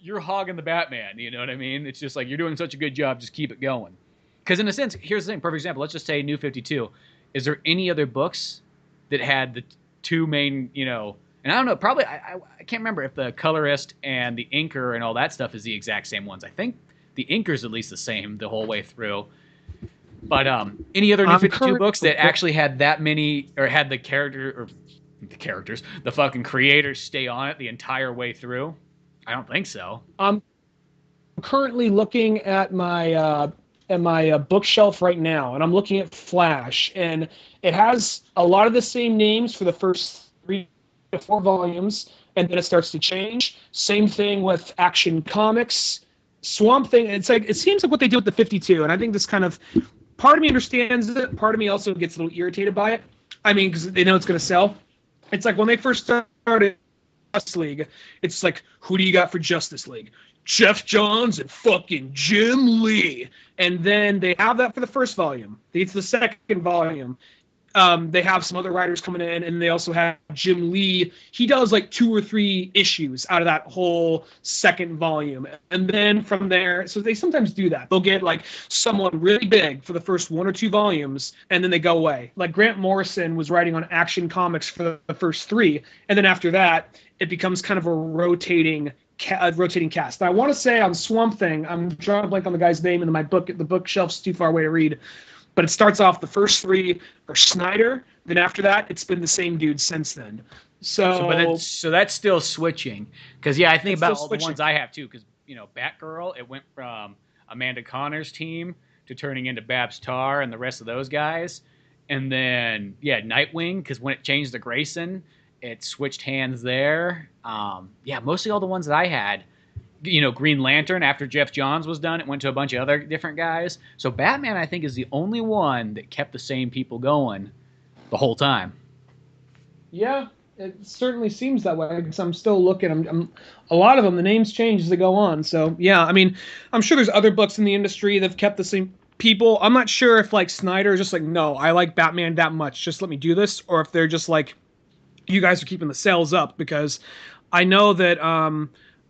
you're hogging the Batman. You know what I mean? It's just like you're doing such a good job. Just keep it going. Because in a sense, here's the thing. Perfect example. Let's just say New 52. Is there any other books that had the two main, and I don't know. Probably I can't remember if the colorist and the inker and all that stuff is the exact same ones. I think the inker's at least the same the whole way through. But any other New 52 books that actually had that many, or had the fucking creators stay on it the entire way through? I don't think so. I'm currently looking at my bookshelf right now, and I'm looking at Flash, and it has a lot of the same names for the first 3 to 4 volumes, and then it starts to change. Same thing with Action Comics. Swamp Thing, it's like, it seems like what they do with the 52, and I think this kind of, part of me understands it, part of me also gets a little irritated by it. I mean, because they know it's going to sell. It's like when they first started Justice League, it's like, who do you got for Justice League? Jeff Johns and fucking Jim Lee. And then they have that for the first volume. It's the second volume. They have some other writers coming in, and they also have Jim Lee. He does like 2 or 3 issues out of that whole second volume. And then from there, so they sometimes do that. They'll get like someone really big for the first 1 or 2 volumes, and then they go away. Like Grant Morrison was writing on Action Comics for the first 3, and then after that, it becomes kind of a rotating cast. Now, I want to say on Swamp Thing, I'm drawing a blank on the guy's name, and the bookshelf's too far away to read. But it starts off, the first 3 are Snyder. Then after that, it's been the same dude since then. So that's still switching. Because, I think about all the ones I have, too. Because Batgirl, it went from Amanda Connor's team to turning into Babs Tarr and the rest of those guys. And then, yeah, Nightwing, because when it changed to Grayson, it switched hands there. Yeah, mostly all the ones that I had. Green Lantern, after Jeff Johns was done, it went to a bunch of other different guys. So Batman, I think, is the only one that kept the same people going the whole time. Yeah, it certainly seems that way, because I'm still looking. I'm a lot of them, the names change as they go on. So, yeah, I mean, I'm sure there's other books in the industry that have kept the same people. I'm not sure if, like, Snyder is just like, no, I like Batman that much, just let me do this, or if they're just like, you guys are keeping the sales up, because I know that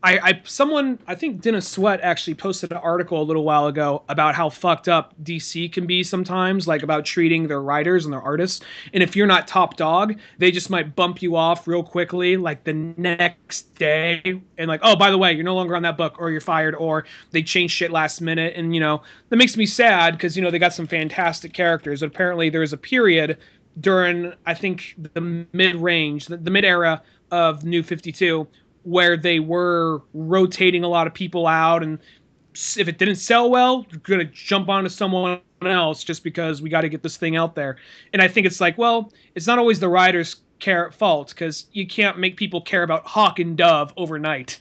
I think Dennis Sweat actually posted an article a little while ago about how fucked up DC can be sometimes, like about treating their writers and their artists. And if you're not top dog, they just might bump you off real quickly, like the next day, and like, oh, by the way, you're no longer on that book, or you're fired, or they change shit last minute. And that makes me sad, because they got some fantastic characters. But apparently there was a period during, I think, the mid-range, the mid-era of New 52, where they were rotating a lot of people out, and if it didn't sell well, you're going to jump onto someone else just because we got to get this thing out there. And I think it's like, well, it's not always the writer's fault, because you can't make people care about Hawk and Dove overnight.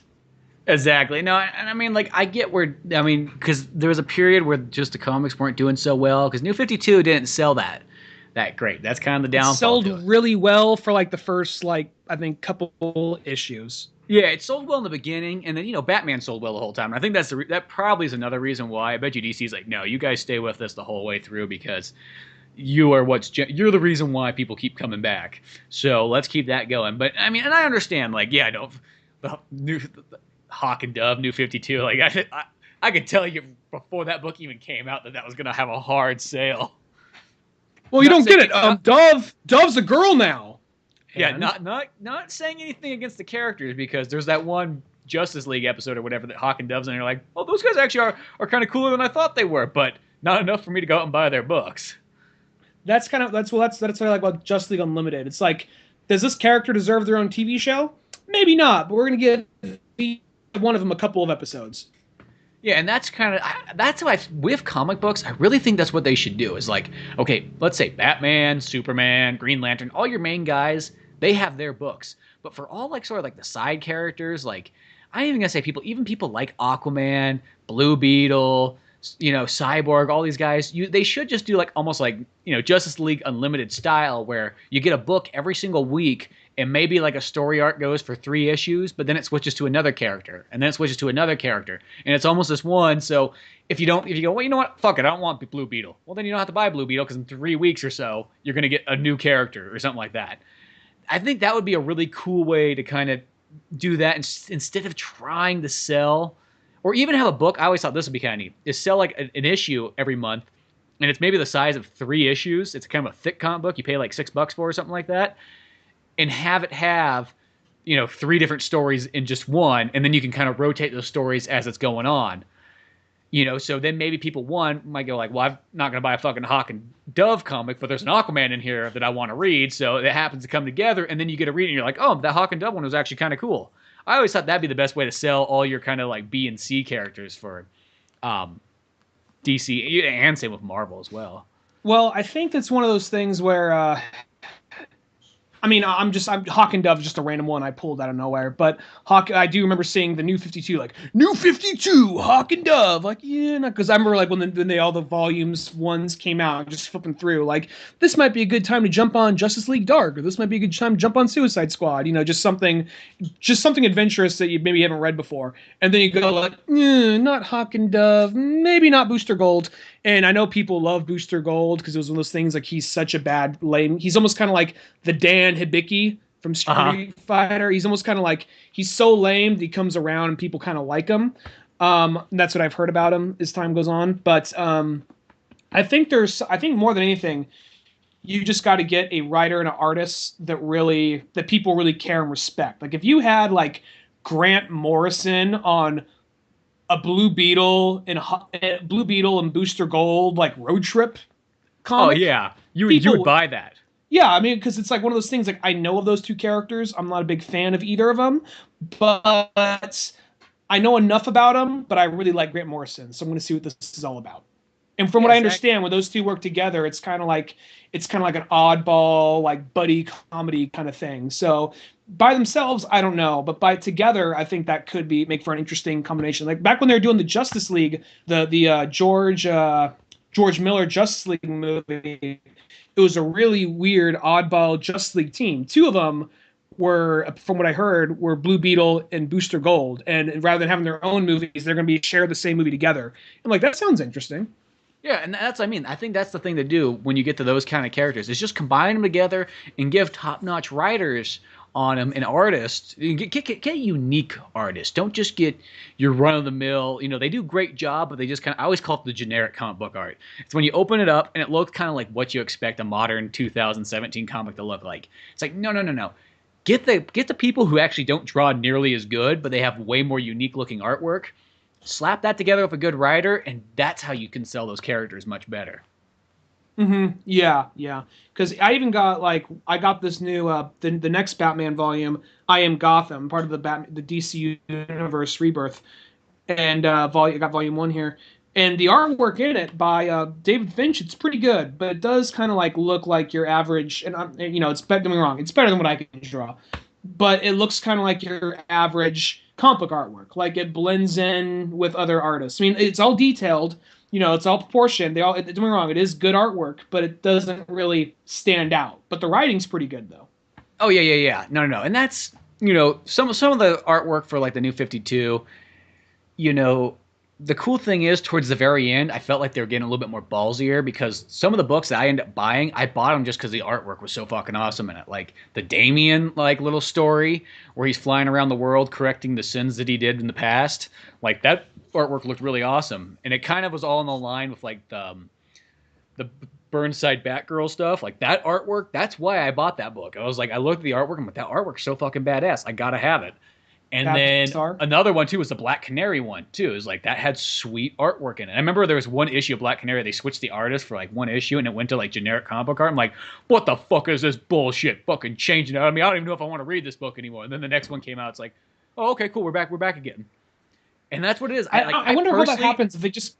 Exactly. No, and I mean, like, I get because there was a period where just the comics weren't doing so well, because New 52 didn't sell that great. That's kind of the downfall. It sold really well for like the first, I think, couple issues. Yeah, it sold well in the beginning, and then Batman sold well the whole time. And I think that probably is another reason why. I bet you DC's like, no, you guys stay with us the whole way through, because you're the reason why people keep coming back. So let's keep that going. But I mean, and I understand, like, yeah, the Hawk and Dove New 52. Like, I could tell you before that book even came out that was gonna have a hard sale. Well, you don't get it. Dove's a girl now. Yeah, not saying anything against the characters, because there's that one Justice League episode or whatever that Hawk and Dove's in, and you're like, oh, those guys actually are kind of cooler than I thought they were, but not enough for me to go out and buy their books. That's what I like about Justice League Unlimited. It's like, does this character deserve their own TV show? Maybe not, but we're gonna give one of them a couple of episodes. Yeah, and that's why with comic books, I really think that's what they should do. Is like, okay, let's say Batman, Superman, Green Lantern, all your main guys, they have their books. But for all sort of the side characters, I ain't even gonna say people like Aquaman, Blue Beetle, Cyborg, all these guys, they should just do almost Justice League Unlimited style, where you get a book every single week, and maybe a story arc goes for 3 issues, but then it switches to another character, and then it switches to another character, and it's almost this one. So if you go, well, you know what, fuck it, I don't want Blue Beetle. Well, then you don't have to buy Blue Beetle, because in 3 weeks or so, you're gonna get a new character or something like that. I think that would be a really cool way to kind of do that, instead of trying to sell, or even have a book. I always thought this would be kind of neat, is sell an issue every month, and it's maybe the size of 3 issues. It's kind of a thick comic book. You pay $6 for, or something like that, and have it have 3 different stories in just one, and then you can kind of rotate those stories as it's going on. So then maybe people might go well, I'm not going to buy a fucking Hawk and Dove comic, but there's an Aquaman in here that I want to read, so it happens to come together, and then you get to read it, and you're like, oh, that Hawk and Dove one was actually kind of cool. I always thought that'd be the best way to sell all your kind of B and C characters for DC, and same with Marvel as well. Well, I think that's one of those things where Hawk and Dove is just a random one I pulled out of nowhere. But I do remember seeing the New 52, New 52, Hawk and Dove. Because I remember when all the volumes ones came out, just flipping through, this might be a good time to jump on Justice League Dark, or this might be a good time to jump on Suicide Squad. Just something adventurous that you maybe haven't read before. And then you go not Hawk and Dove, maybe not Booster Gold. And I know people love Booster Gold because it was one of those things, he's such a bad lame. He's almost kind of like the Dan Hibiki from Street Fighter. He's almost kind of he's so lame that he comes around and people kind of like him. That's what I've heard about him as time goes on. But I think more than anything, you just got to get a writer and an artist that people really care and respect. If you had Grant Morrison on a Blue Beetle and Booster Gold road trip comic. Oh yeah, you would buy that. Yeah, because it's one of those things. I know of those 2 characters. I'm not a big fan of either of them, but I know enough about him, but I really like Grant Morrison, so I'm going to see what this is all about. And from what I understand, when those two work together, it's kind of like an oddball, like buddy comedy kind of thing. So by themselves, I don't know, but by together, I think that could make for an interesting combination. Like back when they were doing the Justice League, the George Miller Justice League movie, it was a really weird oddball Justice League team. Two of them were, from what I heard, were Blue Beetle and Booster Gold, and rather than having their own movies, they're going to be share the same movie together. And like that sounds interesting. Yeah, and I think that's the thing to do when you get to those kind of characters, is just combine them together and give top-notch writers on them and artists. Get unique artists. Don't just get your run-of-the-mill. They do a great job, but they just I always call it the generic comic book art. It's when you open it up and it looks kind of like what you expect a modern 2017 comic to look like. It's like, no. Get the people who actually don't draw nearly as good, but they have way more unique-looking artwork. Slap that together with a good writer, and that's how you can sell those characters much better. Mm-hmm. Yeah. Because I even got I got this new the next Batman volume, I Am Gotham, part of the DC Universe Rebirth, and I got volume 1 here, and the artwork in it by David Finch, it's pretty good, but it does kind of look like your average, and it's better. Don't get me wrong, it's better than what I can draw, but it looks kind of like your average comic book artwork. Like it blends in with other artists. I mean, it's all detailed, it's all proportioned. Don't get me wrong, it is good artwork, but it doesn't really stand out. But the writing's pretty good though. Oh yeah. No. And that's, some of the artwork for like the New 52, the cool thing is towards the very end, I felt like they were getting a little bit more ballsier, because some of the books that I ended up buying, I bought them just because the artwork was so fucking awesome in it. Like the Damien little story where he's flying around the world correcting the sins that he did in the past. Like that artwork looked really awesome, and it kind of was all in the line with like the Burnside Batgirl stuff. Like that artwork, that's why I bought that book. I was like, I looked at the artwork, I'm like, that artwork's so fucking badass. I gotta have it. And then another one too was the Black Canary one too. It was like that had sweet artwork in it. I remember there was one issue of Black Canary, they switched the artist for like one issue and it went to like generic comic book art. I'm like, what the fuck is this bullshit? Fucking changing it. I mean, I don't even know if I want to read this book anymore. And then the next one came out. It's like, oh, okay, cool. We're back again. And that's what it is. I wonder how that happens if they just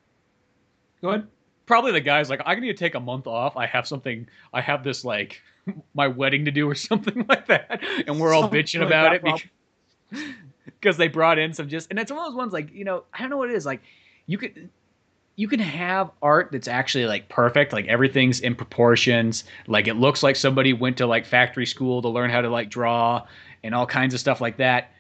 go ahead. Probably the guy's like, I need to take a month off. I have this like my wedding to do or something like that. And we're all bitching about it because they brought in some and it's one of those ones like, I don't know what it is. Like you can have art that's actually like perfect. Like everything's in proportions. Like it looks like somebody went to like factory school to learn how to like draw and all kinds of stuff like that.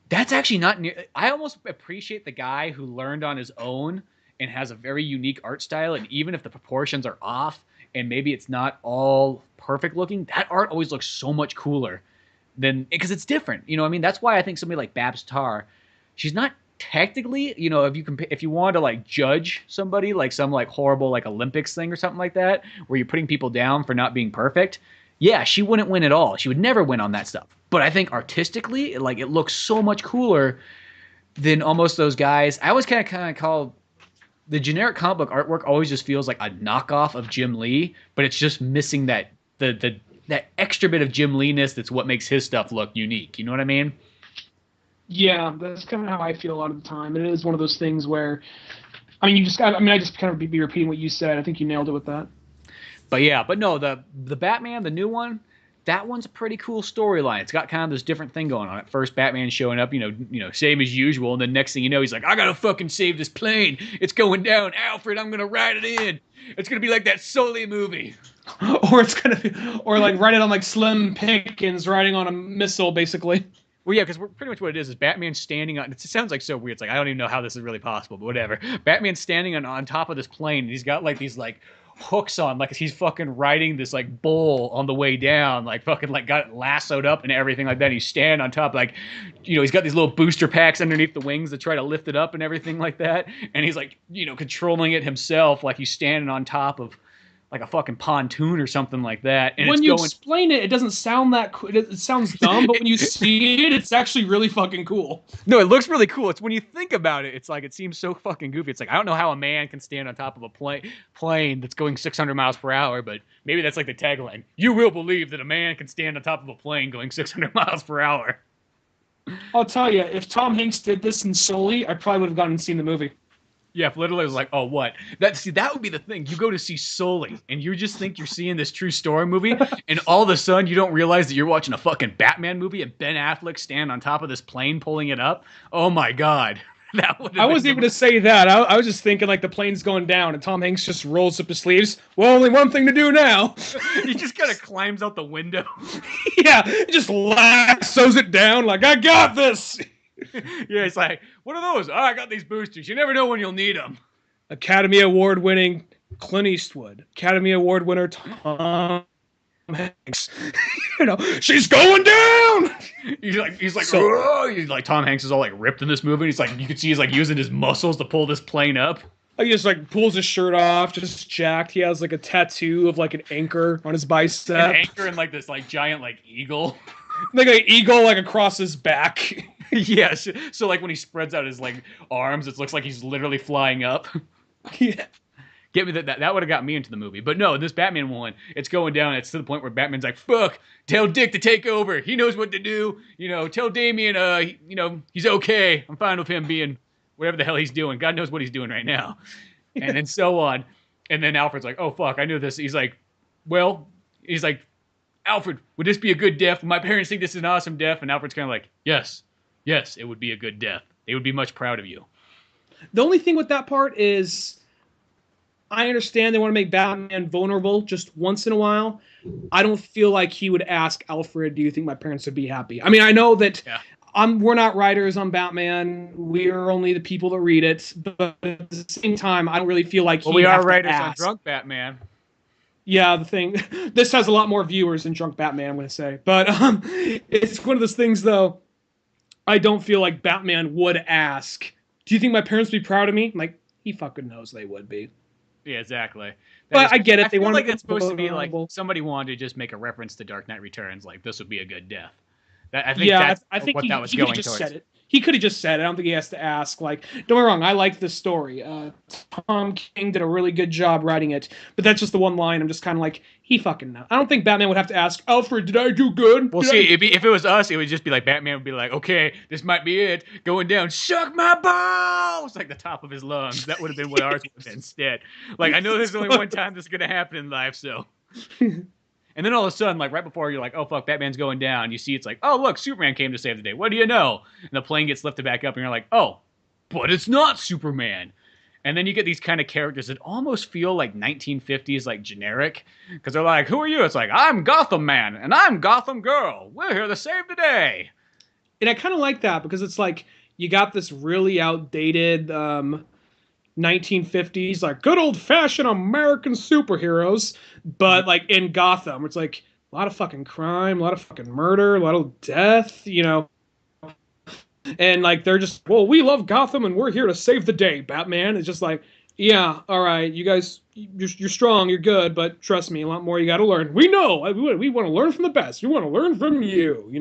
That's actually not near. I almost appreciate the guy who learned on his own and has a very unique art style. And even if the proportions are off and maybe it's not all perfect looking, that art always looks so much cooler because it's different. I mean, that's why I think somebody like Babs Tarr, she's not technically, if you wanted to like judge somebody like some like horrible like Olympics thing or something like that, where you're putting people down for not being perfect. Yeah, she wouldn't win at all. She would never win on that stuff. But I think artistically, it looks so much cooler than almost those guys. I always kind of call the generic comic book artwork always just feels like a knockoff of Jim Lee, but it's just missing that extra bit of Jim Lee-ness that's what makes his stuff look unique. You know what I mean? Yeah, that's kind of how I feel a lot of the time. And it is one of those things where, I just kind of be repeating what you said. I think you nailed it with that. But no, the Batman, the new one, that one's a pretty cool storyline. It's got kind of this different thing going on. At first, Batman showing up, same as usual, and then next thing you know, he's like, I gotta fucking save this plane. It's going down. Alfred, I'm gonna ride it in. It's gonna be like that Sully movie. Or it's gonna be, or like ride it on like Slim Pickens riding on a missile, basically. Well, yeah, because pretty much what it is Batman standing on. It sounds like so weird. It's like I don't even know how this is really possible, but whatever. Batman's standing on top of this plane, and he's got like these like hooks on, like he's fucking riding this like bull on the way down, like fucking like got it lassoed up and everything like that. He's standing on top, like he's got these little booster packs underneath the wings that try to lift it up and everything like that. And he's like controlling it himself, like he's standing on top of like a fucking pontoon or something like that. And when you explain it, it doesn't sound that cool. It sounds dumb, but when you see it, it's actually really fucking cool. No, it looks really cool. It's when you think about it, it's like it seems so fucking goofy. It's like I don't know how a man can stand on top of a plane that's going 600 miles per hour, but maybe that's like the tagline. You will believe that a man can stand on top of a plane going 600 miles per hour. I'll tell you, if Tom Hanks did this in Sully, I probably would have gone and seen the movie. Yeah, if literally it was like, oh, what? That would be the thing. You go to see Sully, and you just think you're seeing this true story movie, and all of a sudden you don't realize that you're watching a fucking Batman movie, and Ben Affleck stand on top of this plane pulling it up. Oh my god, that would. I wasn't even to say that. I was just thinking like the plane's going down, and Tom Hanks just rolls up his sleeves. Well, only one thing to do now. He just kind of climbs out the window. Yeah, he just lassos it down like, I got this. Yeah, it's like, what are those? Oh, I got these boosters. You never know when you'll need them. Academy Award winning Clint Eastwood. Academy Award winner Tom Hanks. She's going down. He's like Tom Hanks is all like ripped in this movie. And he's like, you can see he's like using his muscles to pull this plane up. He just like pulls his shirt off, just jacked. He has like a tattoo of like an anchor on his bicep. An anchor and like this like giant like eagle. Like an eagle like across his back. Yes. So like when he spreads out his like arms, it looks like he's literally flying up. Yeah. Get me that would have got me into the movie. But no, this Batman one, it's going down. It's to the point where Batman's like, fuck, tell Dick to take over. He knows what to do. Tell Damian, he's okay. I'm fine with him being whatever the hell he's doing. God knows what he's doing right now. And then so on. And then Alfred's like, oh, fuck, I knew this. He's like, Alfred, would this be a good death? My parents think this is an awesome death. And Alfred's kind of like, yes, it would be a good death. They would be much proud of you. The only thing with that part is I understand they want to make Batman vulnerable just once in a while. I don't feel like he would ask Alfred, do you think my parents would be happy? I mean, I know that we're not writers on Batman. We're only the people that read it. But at the same time, I don't really feel like we are writers on Drunk Batman. Yeah, this has a lot more viewers than Drunk Batman, I'm going to say. But it's one of those things, though, I don't feel like Batman would ask, do you think my parents would be proud of me? I'm like, he fucking knows they would be. Yeah, exactly. But I get it. I feel like it's supposed to be like somebody wanted to just make a reference to Dark Knight Returns, like this would be a good death. I think that was going towards. Said it. He could have just said it. I don't think he has to ask. Like, don't get me wrong, I like this story. Tom King did a really good job writing it, but that's just the one line. I'm just kind of like, he fucking knows. I don't think Batman would have to ask, Alfred, did I do good? Well, if it was us, it would just be like Batman would be like, okay, this might be it. Going down, suck my balls, like the top of his lungs. That would have been what ours would have been instead. Like, I know there's only one time this is gonna happen in life, so. And then all of a sudden, like right before you're like, oh fuck, Batman's going down, you see it's like, oh look, Superman came to save the day. What do you know? And the plane gets lifted back up and you're like, oh, but it's not Superman. And then you get these kind of characters that almost feel like 1950s, like generic. Because they're like, who are you? It's like, I'm Gotham Man and I'm Gotham Girl. We're here to save the day. And I kind of like that because it's like, you got this really outdated 1950s, like good old fashioned American superheroes, but like in Gotham, it's like a lot of fucking crime, a lot of fucking murder, a lot of death, and like they're just, well, we love Gotham and we're here to save the day. Batman is just like, yeah, all right, you guys, you're strong, you're good, but trust me, a lot more you got to learn. We know, we want to learn from the best. We want to learn from you,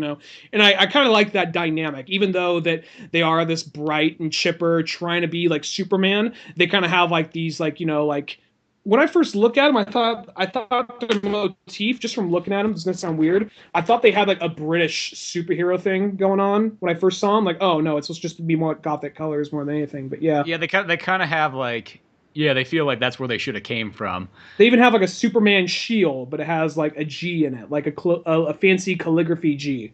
And I kind of like that dynamic, even though that they are this bright and chipper, trying to be like Superman. They kind of have like these, like like when I first looked at them, I thought their motif, just from looking at them, this is gonna sound weird. I thought they had like a British superhero thing going on when I first saw them. Like, oh no, it's supposed just to be more Gothic colors more than anything. But yeah, they kind of have like. Yeah, they feel like that's where they should have came from. They even have like a Superman shield, but it has like a G in it, like a fancy calligraphy G.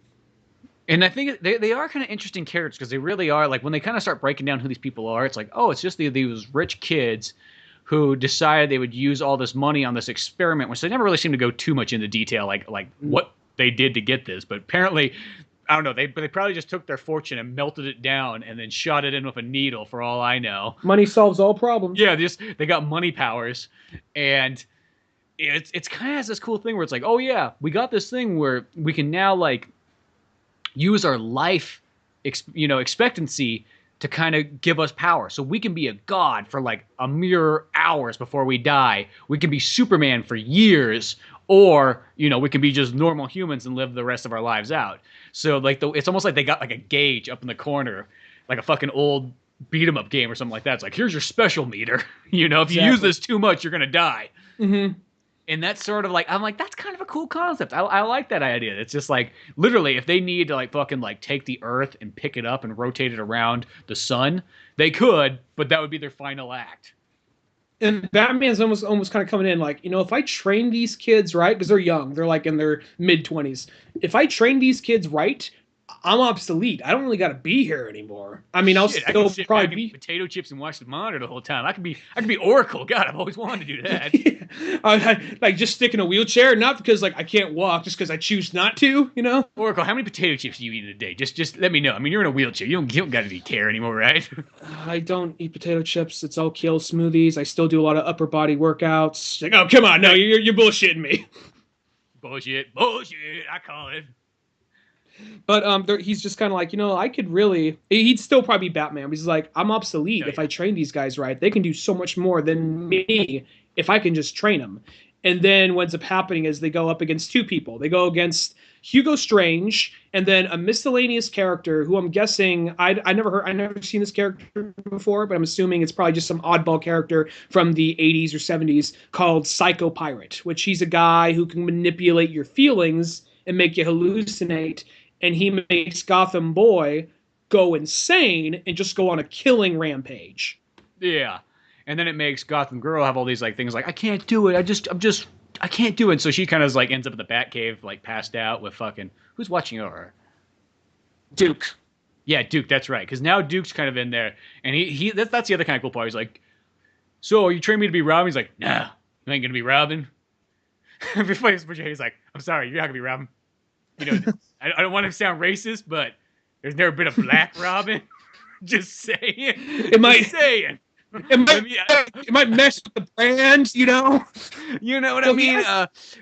And I think they are kind of interesting characters because they really are. Like when they kind of start breaking down who these people are, it's like, oh, it's just these rich kids who decided they would use all this money on this experiment, which they never really seem to go too much into detail, like what they did to get this. But apparently, I don't know. They probably just took their fortune and melted it down and then shot it in with a needle. For all I know, money solves all problems. Yeah, they got money powers, and it's kind of has this cool thing where it's like, oh yeah, we got this thing where we can now like use our life, expectancy to kind of give us power. So we can be a god for like a mere hours before we die. We can be Superman for years, or we can be just normal humans and live the rest of our lives out. So like it's almost like they got like a gauge up in the corner, like a fucking old beat 'em up game or something like that. It's like, here's your special meter. If you use this too much, you're gonna die. Mm-hmm. And that's sort of like, I'm like, that's kind of a cool concept. I like that idea. It's just like, literally, if they need to like fucking like take the Earth and pick it up and rotate it around the sun, they could, but that would be their final act. And Batman's almost kind of coming in like, if I train these kids right, because they're young, they're like in their mid-20s. If I train these kids right, I'm obsolete. I don't really got to be here anymore. I mean, I'll still probably be potato chips and watch the monitor the whole time. I could be Oracle. God, I've always wanted to do that. I like just stick in a wheelchair, not because like I can't walk, just because I choose not to. Oracle, how many potato chips do you eat in a day? Just let me know. I mean, you're in a wheelchair. You don't got any care anymore, right? I don't eat potato chips. It's all kale smoothies. I still do a lot of upper body workouts. Like, oh, come on, no, you're bullshitting me. Bullshit. I call it. But he's just kind of like, I could really... He'd still probably be Batman. But he's like, I'm obsolete if I train these guys right. They can do so much more than me if I can just train them. And then what ends up happening is they go up against two people. They go against Hugo Strange and then a miscellaneous character who I'm guessing... I never seen this character before, but I'm assuming it's probably just some oddball character from the 80s or 70s called Psycho Pirate, which he's a guy who can manipulate your feelings and make you hallucinate. And he makes Gotham Boy go insane and just go on a killing rampage. Yeah. And then it makes Gotham Girl have all these like things like, I can't do it. I can't do it. And so she kind of like ends up in the Batcave, like passed out with fucking, who's watching over her? Duke. Yeah, Duke, that's right. Because now Duke's kind of in there. And that's the other kind of cool part. He's like, so are you training me to be Robin? He's like, nah, you ain't going to be Robin. Before he's like, I'm sorry, you're not going to be Robin. I don't want to sound racist, but there's never been a black Robin. Just saying. It might mess with the brand, You know what I mean?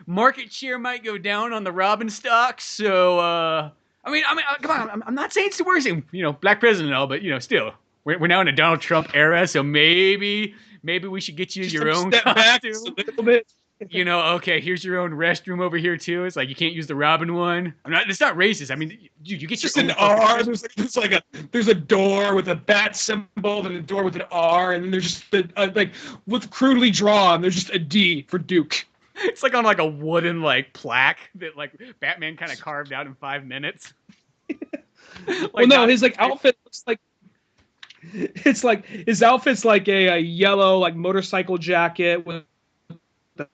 Market share might go down on the Robin stock. So, I mean, come on. I'm not saying it's the worst thing. Black president and all, but still, we're now in a Donald Trump era. So maybe we should get you your own step back a little bit. Okay, here's your own restroom over here too. It's like you can't use the Robin one. It's not racist. I mean, you get just your an R. There's a door with a bat symbol and a door with an R, and then there's just like with crudely drawn. There's just a D for Duke. It's like on like a wooden like plaque that like Batman kind of carved out in 5 minutes. His like outfit looks like. It's like his outfit's like a yellow like motorcycle jacket with the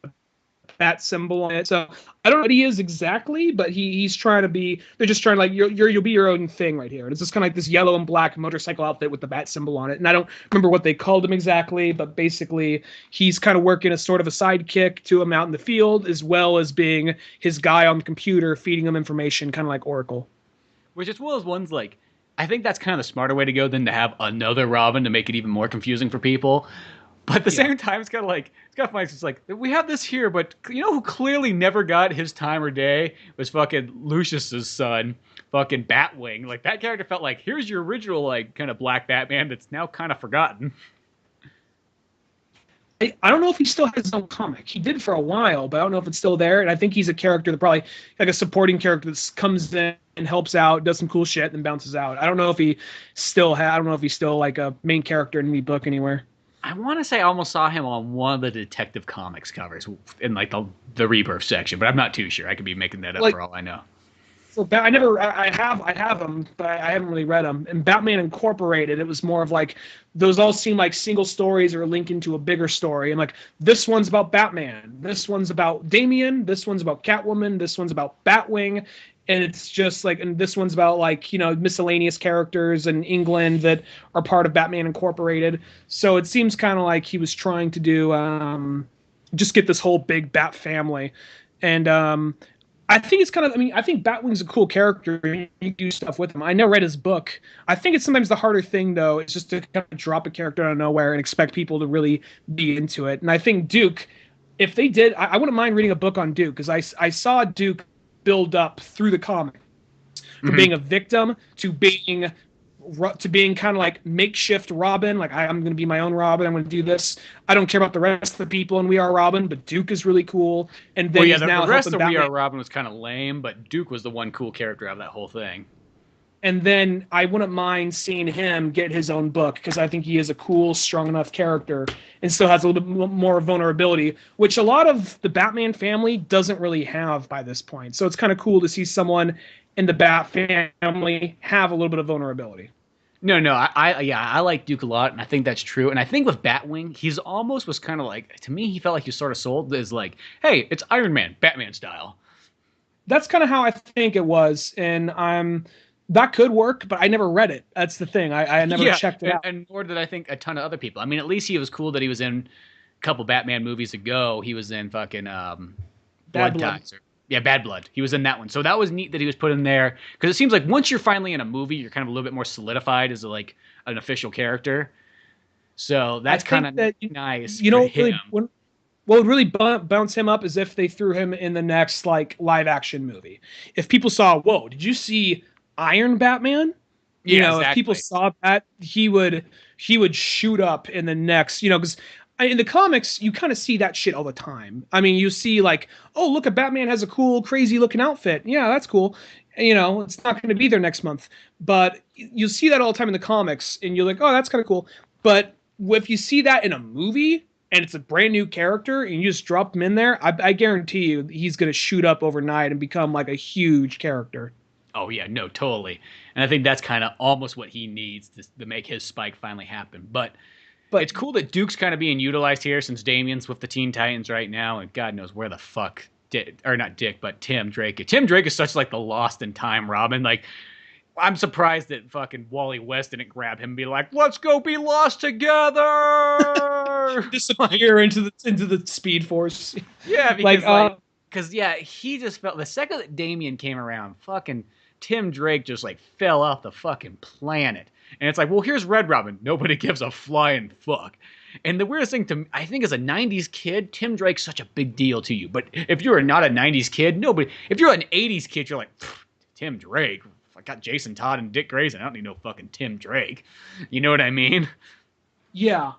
bat symbol on it. So I don't know what he is exactly, but he's trying to be. They're just trying to like you'll be your own thing right here. And it's just kind of like this yellow and black motorcycle outfit with the bat symbol on it. And I don't remember what they called him exactly, but basically he's kind of working as sort of a sidekick to him out in the field, as well as being his guy on the computer, feeding him information, kind of like Oracle. Which is one of those ones like. I think that's kind of the smarter way to go than to have another Robin to make it even more confusing for people. But at the same time, it's kind of funny. It's like, we have this here, but who clearly never got his time or day was fucking Lucius's son, fucking Batwing. Like, that character felt like, here's your original, like, kind of black Batman that's now kind of forgotten. I don't know if he still has his own comic. He did for a while, but I don't know if it's still there. And I think he's a character that probably, like a supporting character that comes in and helps out, does some cool shit, and bounces out. I don't know if he's still like a main character in any book anywhere. I want to say I almost saw him on one of the Detective Comics covers in like the Rebirth section, but I'm not too sure. I could be making that up for all I know. So I have them, but I haven't really read them. And Batman Incorporated, it was more of like those all seem like single stories or link into a bigger story. And like this one's about Batman, this one's about Damian, this one's about Catwoman, this one's about Batwing. And it's just like, and this one's about like, miscellaneous characters in England that are part of Batman Incorporated. So it seems kind of like he was trying to do, just get this whole big Bat family. And I think it's kind of, I think Batwing's a cool character. You can do stuff with him. I never read his book. I think it's sometimes the harder thing, though, is just to kind of drop a character out of nowhere and expect people to really be into it. And I think Duke, if they did, I wouldn't mind reading a book on Duke, because I saw Duke build up through the comic from being a victim to being kind of like makeshift Robin. Like, I'm going to be my own Robin. I'm going to do this. I don't care about the rest of the people in We Are Robin, but Duke is really cool. And then the rest of We Are Robin was kind of lame, but Duke was the one cool character out of that whole thing. And then I wouldn't mind seeing him get his own book because I think he is a cool, strong enough character and still has a little bit more vulnerability, which a lot of the Batman family doesn't really have by this point. So it's kind of cool to see someone in the Bat family have a little bit of vulnerability. No, I like Duke a lot, and I think that's true. And I think with Batwing, he's almost was kind of like, to me, he felt like he was sort of sold as like, hey, it's Iron Man, Batman style. That's kind of how I think it was, and that could work, but I never read it. That's the thing. I never checked it out. And nor did I think a ton of other people. I mean, at least he was cool that he was in a couple Batman movies ago. He was in fucking Blood Ties. Yeah, Bad Blood. He was in that one. So that was neat that he was put in there. Because it seems like once you're finally in a movie, you're kind of a little bit more solidified as like an official character. So that's kind of nice. You know, really, what would really bounce him up is if they threw him in the next like live action movie. If people saw, whoa, did you see Iron Batman? You know, exactly. If people saw that, he would shoot up in the next, you know, because in the comics, you kind of see that shit all the time. I mean, you see like, oh, look, a Batman has a cool, crazy looking outfit. Yeah, that's cool. You know, it's not going to be there next month. But you see that all the time in the comics, and you're like, oh, that's kind of cool. But if you see that in a movie, and it's a brand new character, and you just drop him in there, I guarantee you he's going to shoot up overnight and become like a huge character. Oh, yeah, no, totally. And I think that's kind of almost what he needs to make his spike finally happen. But it's cool that Duke's kind of being utilized here since Damian's with the Teen Titans right now, and God knows where the fuck Tim Drake. Tim Drake is such like the lost in time Robin. Like, I'm surprised that fucking Wally West didn't grab him and be like, "Let's go be lost together." Disappear into the Speed Force. Yeah, because he just felt the second that Damian came around, fucking Tim Drake just like fell off the fucking planet. And it's like, well, here's Red Robin. Nobody gives a flying fuck. And the weirdest thing I think as a 90s kid, Tim Drake's such a big deal to you. But if you're not a 90s kid, if you're an 80s kid, you're like, Tim Drake. I got Jason Todd and Dick Grayson. I don't need no fucking Tim Drake. You know what I mean? Yeah.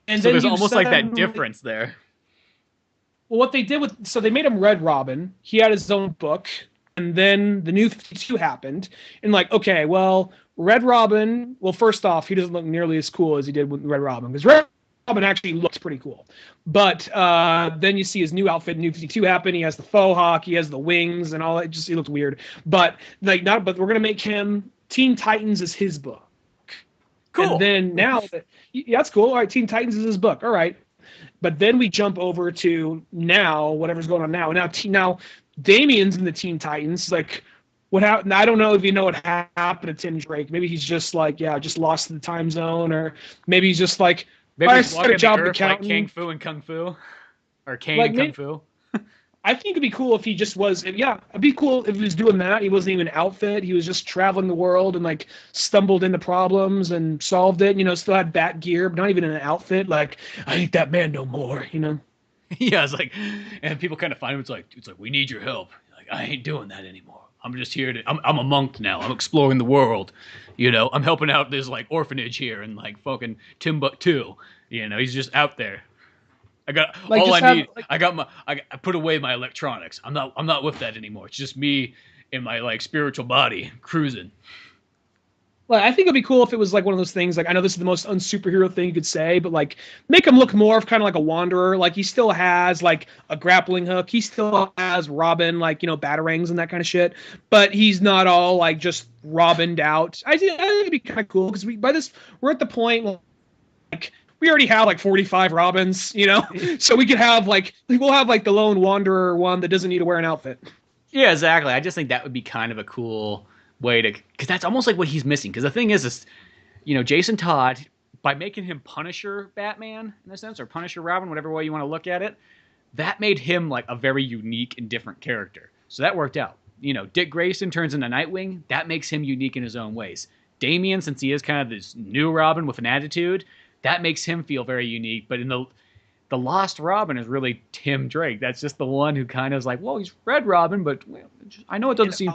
And so there's almost like that difference there. Well, what they did so they made him Red Robin. He had his own book. And then the New 52 happened. And like, okay, well, Red Robin, well, first off, he doesn't look nearly as cool as he did with Red Robin, because Red Robin actually looks pretty cool. But then you see his new outfit, New 52 happen. He has the faux hawk, he has the wings and all that. He looks weird. But but we're gonna make him Teen Titans is his book. Cool. And then now that's cool. All right, Teen Titans is his book. All right. But then we jump over to now, whatever's going on now. Now Damian's in the Teen Titans. Like, what happened? I don't know if you know what happened to Tim Drake. Maybe he's just like, just lost in the time zone, or maybe he's just like, maybe he's walking the earth like Kung Fu and Kung Fu, or Kane and Kung Fu. I think it'd be cool if he just was. Yeah, it'd be cool if he was doing that. He wasn't even an outfit. He was just traveling the world and like stumbled into problems and solved it. You know, still had bat gear, but not even in an outfit. Like, I ain't that man no more. You know. Yeah, it's like, and people kind of find him. It's like we need your help. Like, I ain't doing that anymore. I'm just here I'm a monk now. I'm exploring the world. You know, I'm helping out this like orphanage here in like fucking Timbuktu. You know, he's just out there. I got like, all I need. Like, I put away my electronics. I'm not with that anymore. It's just me and my like spiritual body cruising. Well, I think it'd be cool if it was like one of those things. Like, I know this is the most unsuperhero thing you could say, but like make him look more of kind of like a wanderer. Like, he still has like a grappling hook. He still has Robin, like, you know, batarangs and that kind of shit. But he's not all like just Robined out. I think it'd be kind of cool because we're at the point like we already have like 45 Robins, you know, so we could have we'll have like the lone wanderer one that doesn't need to wear an outfit. Yeah, exactly. I just think that would be kind of a cool way to, because that's almost like what he's missing. Because the thing is, you know, Jason Todd, by making him Punisher Batman in a sense, or Punisher Robin, whatever way you want to look at it, that made him like a very unique and different character. So that worked out. You know, Dick Grayson turns into Nightwing. That makes him unique in his own ways. Damian, since he is kind of this new Robin with an attitude, that makes him feel very unique. But in the Lost Robin is really Tim Drake. That's just the one who kind of is like, well, he's Red Robin, but I know it doesn't seem.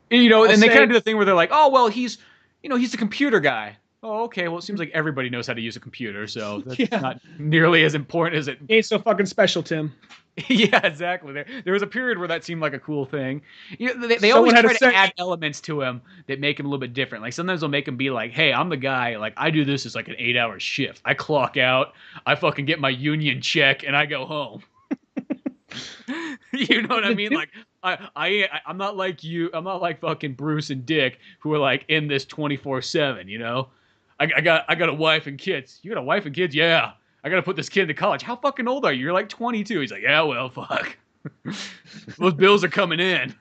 You know, and they kind of do the thing where they're like, oh, well, he's a computer guy. Oh, okay. Well, it seems like everybody knows how to use a computer, so that's not nearly as important as it. Ain't so fucking special, Tim. Yeah, exactly. There was a period where that seemed like a cool thing. You know, they always try to add elements to him that make him a little bit different. Like sometimes they'll make him be like, "Hey, I'm the guy. Like I do this as like an 8-hour shift. I clock out. I fucking get my union check, and I go home." You know what I mean? Like I'm not like you. I'm not like fucking Bruce and Dick who are like in this 24/7. You know, I got a wife and kids. You got a wife and kids? Yeah. I gotta put this kid into college. How fucking old are you? You're like 22. He's like, yeah, well, fuck. Those bills are coming in.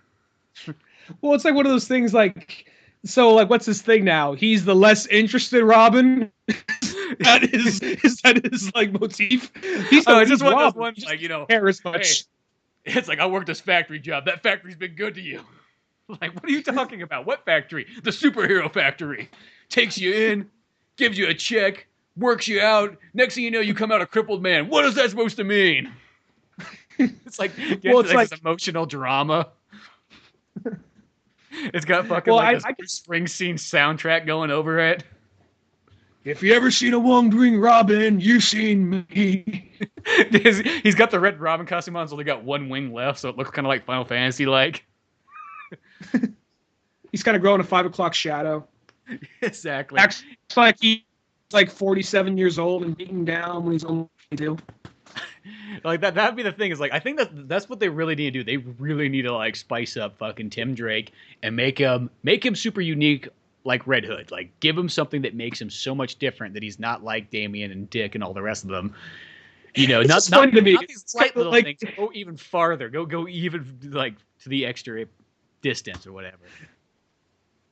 Well, it's like one of those things like, so like, what's his thing now? He's the less interested Robin. that is like motif. He's just one of those ones like, you know, care as much. Hey, it's like I worked this factory job. That factory's been good to you. Like, what are you talking about? What factory? The superhero factory. Takes you in, gives you a check, works you out. Next thing you know, you come out a crippled man. What is that supposed to mean? It's like, it's like this emotional drama. It's got fucking this Springsteen soundtrack going over it. If you ever seen a wandering Robin, you've seen me. He's got the red Robin costume on, so only got one wing left, so it looks kind of like Final Fantasy like. He's kind of growing a 5 o'clock shadow. Exactly. Acts like he's like 47 years old and beaten down when he's only 22. Like that'd be the thing, is like I think that's what they really need to do. They really need to like spice up fucking Tim Drake and make him super unique like Red Hood. Like give him something that makes him so much different that he's not like Damian and Dick and all the rest of them. You know, not these slight little things. Go even farther. Go even like to the extra distance or whatever.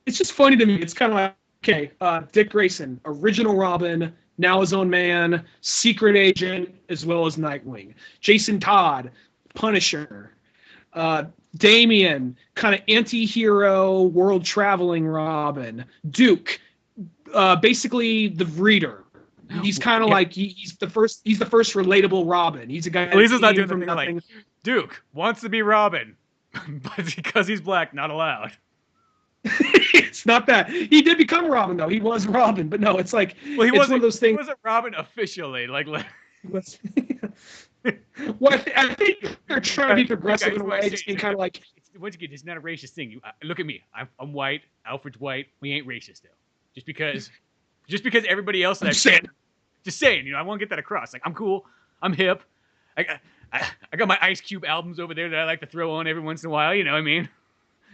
It's just funny to me. It's kind of like, okay, Dick Grayson, original Robin, now his own man, secret agent, as well as Nightwing. Jason Todd, Punisher. Damian, kind of anti-hero, world-traveling Robin. Duke, basically the Reader. He's kind of like he's the first relatable Robin. He's a guy. At least he's not doing from nothing. Like, Duke wants to be Robin, but because he's black, not allowed. It's not that. He did become Robin, though. He was Robin, but no, it's like, well, one of those things. He wasn't Robin officially. Like, well, I think they're trying to be progressive in a way, just being kind of like. Once again, it's not a racist thing. Look at me. I'm white. Alfred's white. We ain't racist, though. Just because everybody else. Just saying. You know, I want to get that across. Like, I'm cool. I'm hip. I got my Ice Cube albums over there that I like to throw on every once in a while. You know what I mean?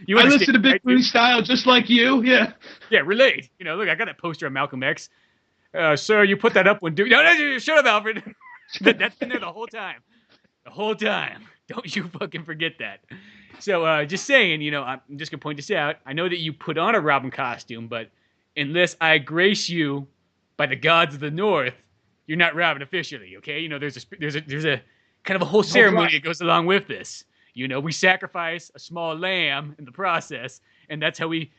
I listen to Big Booty Style just like you, yeah. Yeah, relate. You know, look, I got that poster of Malcolm X. Sir, you put that up when no, shut up, Alfred. That's been there the whole time. The whole time. Don't you fucking forget that. So, just saying, you know, I'm just going to point this out. I know that you put on a Robin costume, but unless I grace you by the gods of the North, you're not Robin officially, okay? You know, there's a kind of a whole ceremony that goes along with this. You know, we sacrifice a small lamb in the process, and that's how we,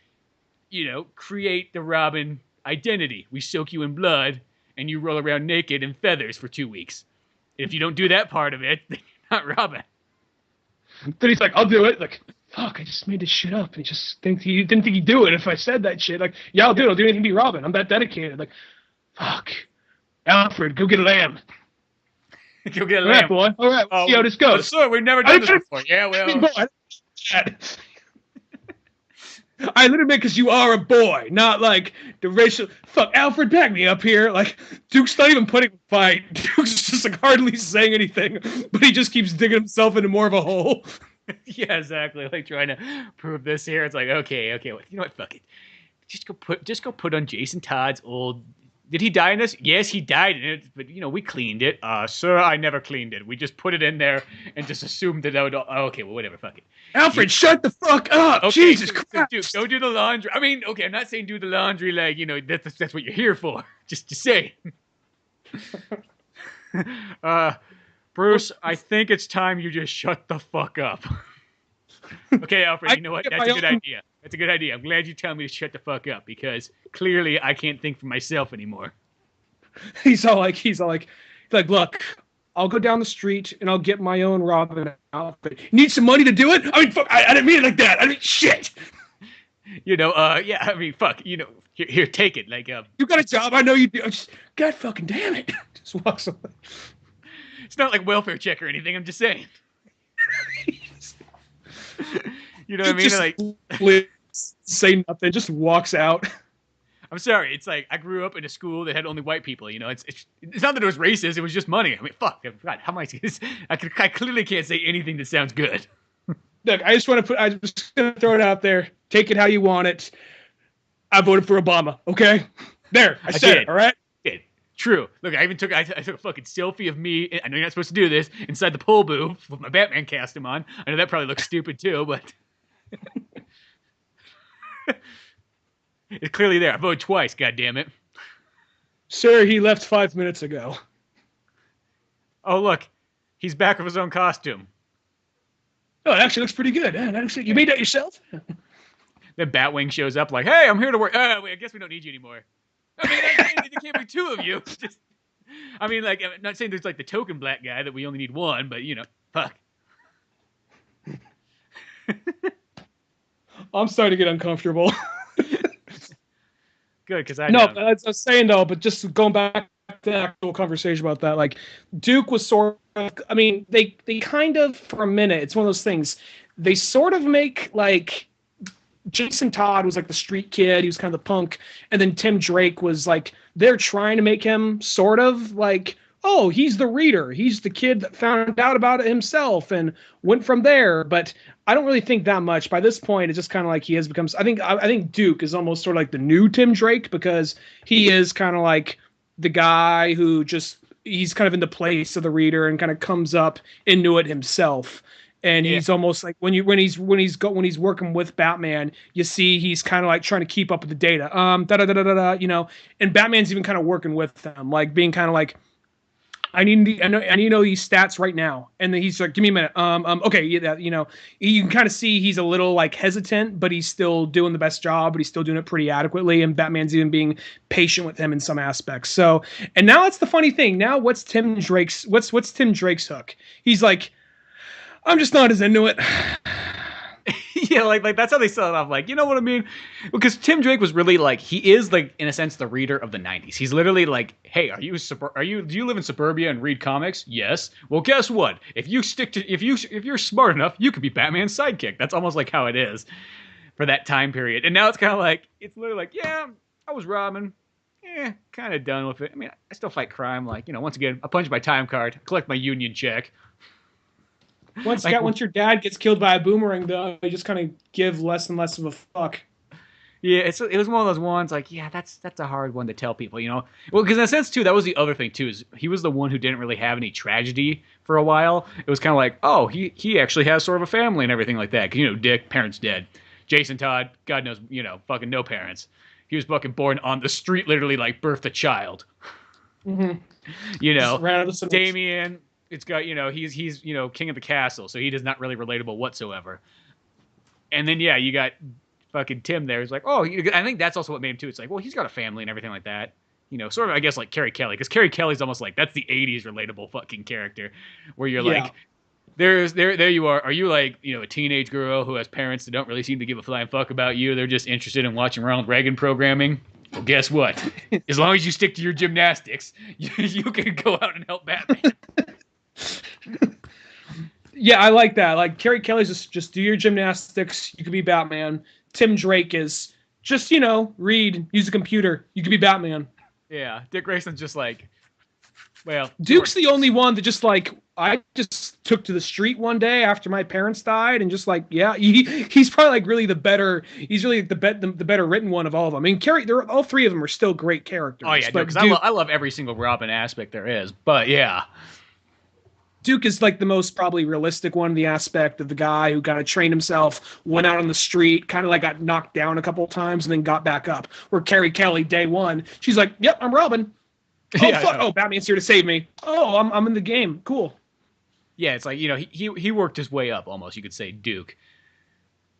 you know, create the Robin identity. We soak you in blood, and you roll around naked in feathers for 2 weeks. If you don't do that part of it, then you're not Robin. Then he's like, I'll do it. Like, fuck, I just made this shit up. And he didn't think he'd do it if I said that shit. Like, yeah, I'll do it. I'll do anything to be Robin. I'm that dedicated. Like, fuck. Alfred, go get a lamb. Go get a lamb. All right, boy. All right, we'll see how this goes. Sir, we've never done this before. Yeah, well. I literally meant because you are a boy, not like the racial. Fuck, Alfred, back me up here. Like, Duke's not even putting a fight. Duke's just like hardly saying anything, but he just keeps digging himself into more of a hole. Yeah, exactly. Like trying to prove this here. It's like, okay, you know what? Fuck it. Just go put on Jason Todd's old. Did he die in this? Yes, he died in it, but, you know, we cleaned it. Sir, I never cleaned it. We just put it in there and just assumed that would... okay, well, whatever, fuck it. Alfred, shut the fuck up! Okay, Jesus Christ! Dude, don't do the laundry. I mean, okay, I'm not saying do the laundry like, you know, that's what you're here for. Just to say. Bruce, I think it's time you just shut the fuck up. Okay, Alfred, you know what? That's a good idea. That's a good idea. I'm glad you tell me to shut the fuck up, because clearly I can't think for myself anymore. He's like, look, I'll go down the street and I'll get my own Robin outfit. You need some money to do it? I mean, fuck, I didn't mean it like that. I mean, shit. Yeah, I mean, fuck, here, take it. Like, you got a job, I know you do. God fucking damn it. Just walks away. It's not like welfare check or anything, I'm just saying. You know what I mean? Like, say nothing, just walks out. I'm sorry. It's like I grew up in a school that had only white people. It's not that it was racist. It was just money. I mean, fuck. God, how am I clearly can't say anything that sounds good. Look, I'm just gonna throw it out there. Take it how you want it. I voted for Obama. Okay, there. I said it. All right. True. Look, I took a fucking selfie of me. I know you're not supposed to do this inside the pool booth with my Batman costume on. I know that probably looks stupid too, but it's clearly there. I voted twice. God damn it, sir. He left 5 minutes ago. Oh look, he's back with his own costume. Oh, it actually looks pretty good. You made that yourself? Then Batwing shows up like, hey, I'm here to work. Wait, I guess we don't need you anymore. I mean, there can't be two of you. I'm not saying there's like the token black guy that we only need one, but fuck. I'm starting to get uncomfortable. Good, because I was saying though, but just going back to the actual conversation about that, like Duke was sort of, I mean, they kind of for a minute, it's one of those things, they sort of make like Jason Todd was like the street kid, he was kind of the punk, and then Tim Drake was like, they're trying to make him sort of like, oh, he's the reader, he's the kid that found out about it himself and went from there. But I don't really think that much. By this point, it's just kind of like he has become, I think Duke is almost sort of like the new Tim Drake, because he is kind of like the guy who he's kind of in the place of the reader and kind of comes up into it himself. And he's almost like when he's working with Batman, you see he's kind of like trying to keep up with the data. And Batman's even kind of working with them, like being kind of like, I need to know these stats right now. And then he's like, give me a minute. Okay, yeah, you can kind of see he's a little like hesitant, but he's still doing the best job, but he's still doing it pretty adequately. And Batman's even being patient with him in some aspects. So, and now it's the funny thing. Now what's Tim Drake's hook? He's like, I'm just not as into it. Yeah, like that's how they sell it off. Like, you know what I mean? Because Tim Drake was really like, he is like in a sense the reader of the '90s. He's literally like, hey, do you live in suburbia and read comics? Yes. Well, guess what? If you're smart enough, you could be Batman's sidekick. That's almost like how it is for that time period. And now it's kind of like, it's literally like, yeah, I was robbing. Kind of done with it. I mean, I still fight crime. Like, once again, I punch my time card, collect my union check. Once your dad gets killed by a boomerang, though, you just kind of give less and less of a fuck. Yeah, it was one of those ones like, yeah, that's a hard one to tell people, Well, because in a sense, too, that was the other thing, too, is he was the one who didn't really have any tragedy for a while. It was kind of like, oh, he actually has sort of a family and everything like that. Because, Dick, parents dead. Jason Todd, God knows, fucking no parents. He was fucking born on the street, literally, like, birthed a child. Mm-hmm. Damian... It's got, he's king of the castle, so he is not really relatable whatsoever. And then, yeah, you got fucking Tim there. He's like, oh, I think that's also what made him, too. It's like, well, he's got a family and everything like that. Sort of, I guess, like Carrie Kelly. Because Carrie Kelly's almost like, that's the 80s relatable fucking character. Where you're like, there you are. Are you like, a teenage girl who has parents that don't really seem to give a flying fuck about you? They're just interested in watching Ronald Reagan programming. Well, guess what? As long as you stick to your gymnastics, you can go out and help Batman. Yeah, I like that. Like Carrie Kelly's just do your gymnastics. You could be Batman. Tim Drake is just read, use a computer. You could be Batman. Yeah, Dick Grayson's just like, well, Duke's the only one that just like I just took to the street one day after my parents died and just like, yeah, he's probably like really the better. He's really the better written one of all of them. I mean, all three of them are still great characters. Oh yeah, because I love every single Robin aspect there is. But yeah. Duke is like the most probably realistic one, the aspect of the guy who kind of trained himself, went out on the street, kind of like got knocked down a couple of times and then got back up. Where Carrie Kelly, day one, she's like, yep, I'm Robin. Oh, yeah, fuck. Oh, Batman's here to save me. Oh, I'm in the game. Cool. Yeah, it's like, he worked his way up almost, you could say, Duke.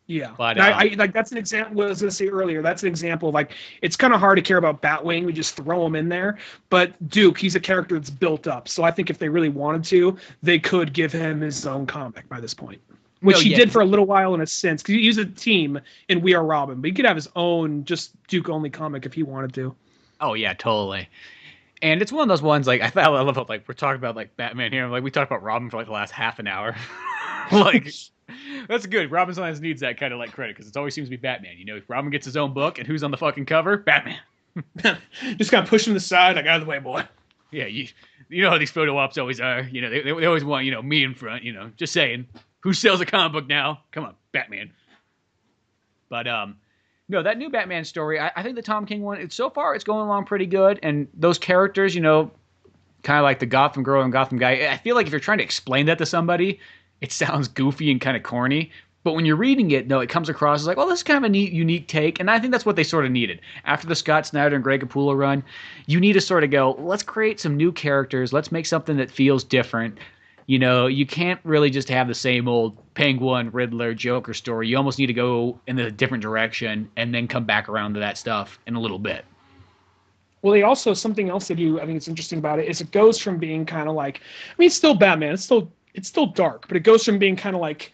Yeah, but I like that's an example. What I was going to say earlier, that's an example of like it's kind of hard to care about Batwing. We just throw him in there, but Duke, he's a character that's built up. So I think if they really wanted to, they could give him his own comic by this point. which he did for a little while in a sense, because he used a team in We Are Robin, but he could have his own just Duke-only comic if he wanted to. Oh, yeah, totally. And it's one of those ones, like, I love how, like, we're talking about, like, Batman here. Like, we talked about Robin for, like, the last half an hour. Like, that's good. Robin sometimes needs that kind of, like, credit, because it always seems to be Batman. You know, if Robin gets his own book, and who's on the fucking cover? Batman. Just kind of push him to the side, like, out of the way, boy. Yeah, you know how these photo ops always are. You know, they always want, you know, me in front, you know. Just saying. Who sells a comic book now? Come on, Batman. But, no, that new Batman story, I think the Tom King one, so far it's going along pretty good. And those characters, you know, kind of like the Gotham girl and Gotham guy, I feel like if you're trying to explain that to somebody, it sounds goofy and kind of corny. But when you're reading it, no, it comes across as like, well, this is kind of a neat, unique take. And I think that's what they sort of needed. After the Scott Snyder and Greg Capullo run, you need to sort of go, let's create some new characters. Let's make something that feels different. You know, you can't really just have the same old Penguin, Riddler, Joker story. You almost need to go in a different direction and then come back around to that stuff in a little bit. Well, they also, something else they do, I think it's interesting about it, is it goes from being kind of like, I mean, it's still Batman. It's still dark, but it goes from being kind of like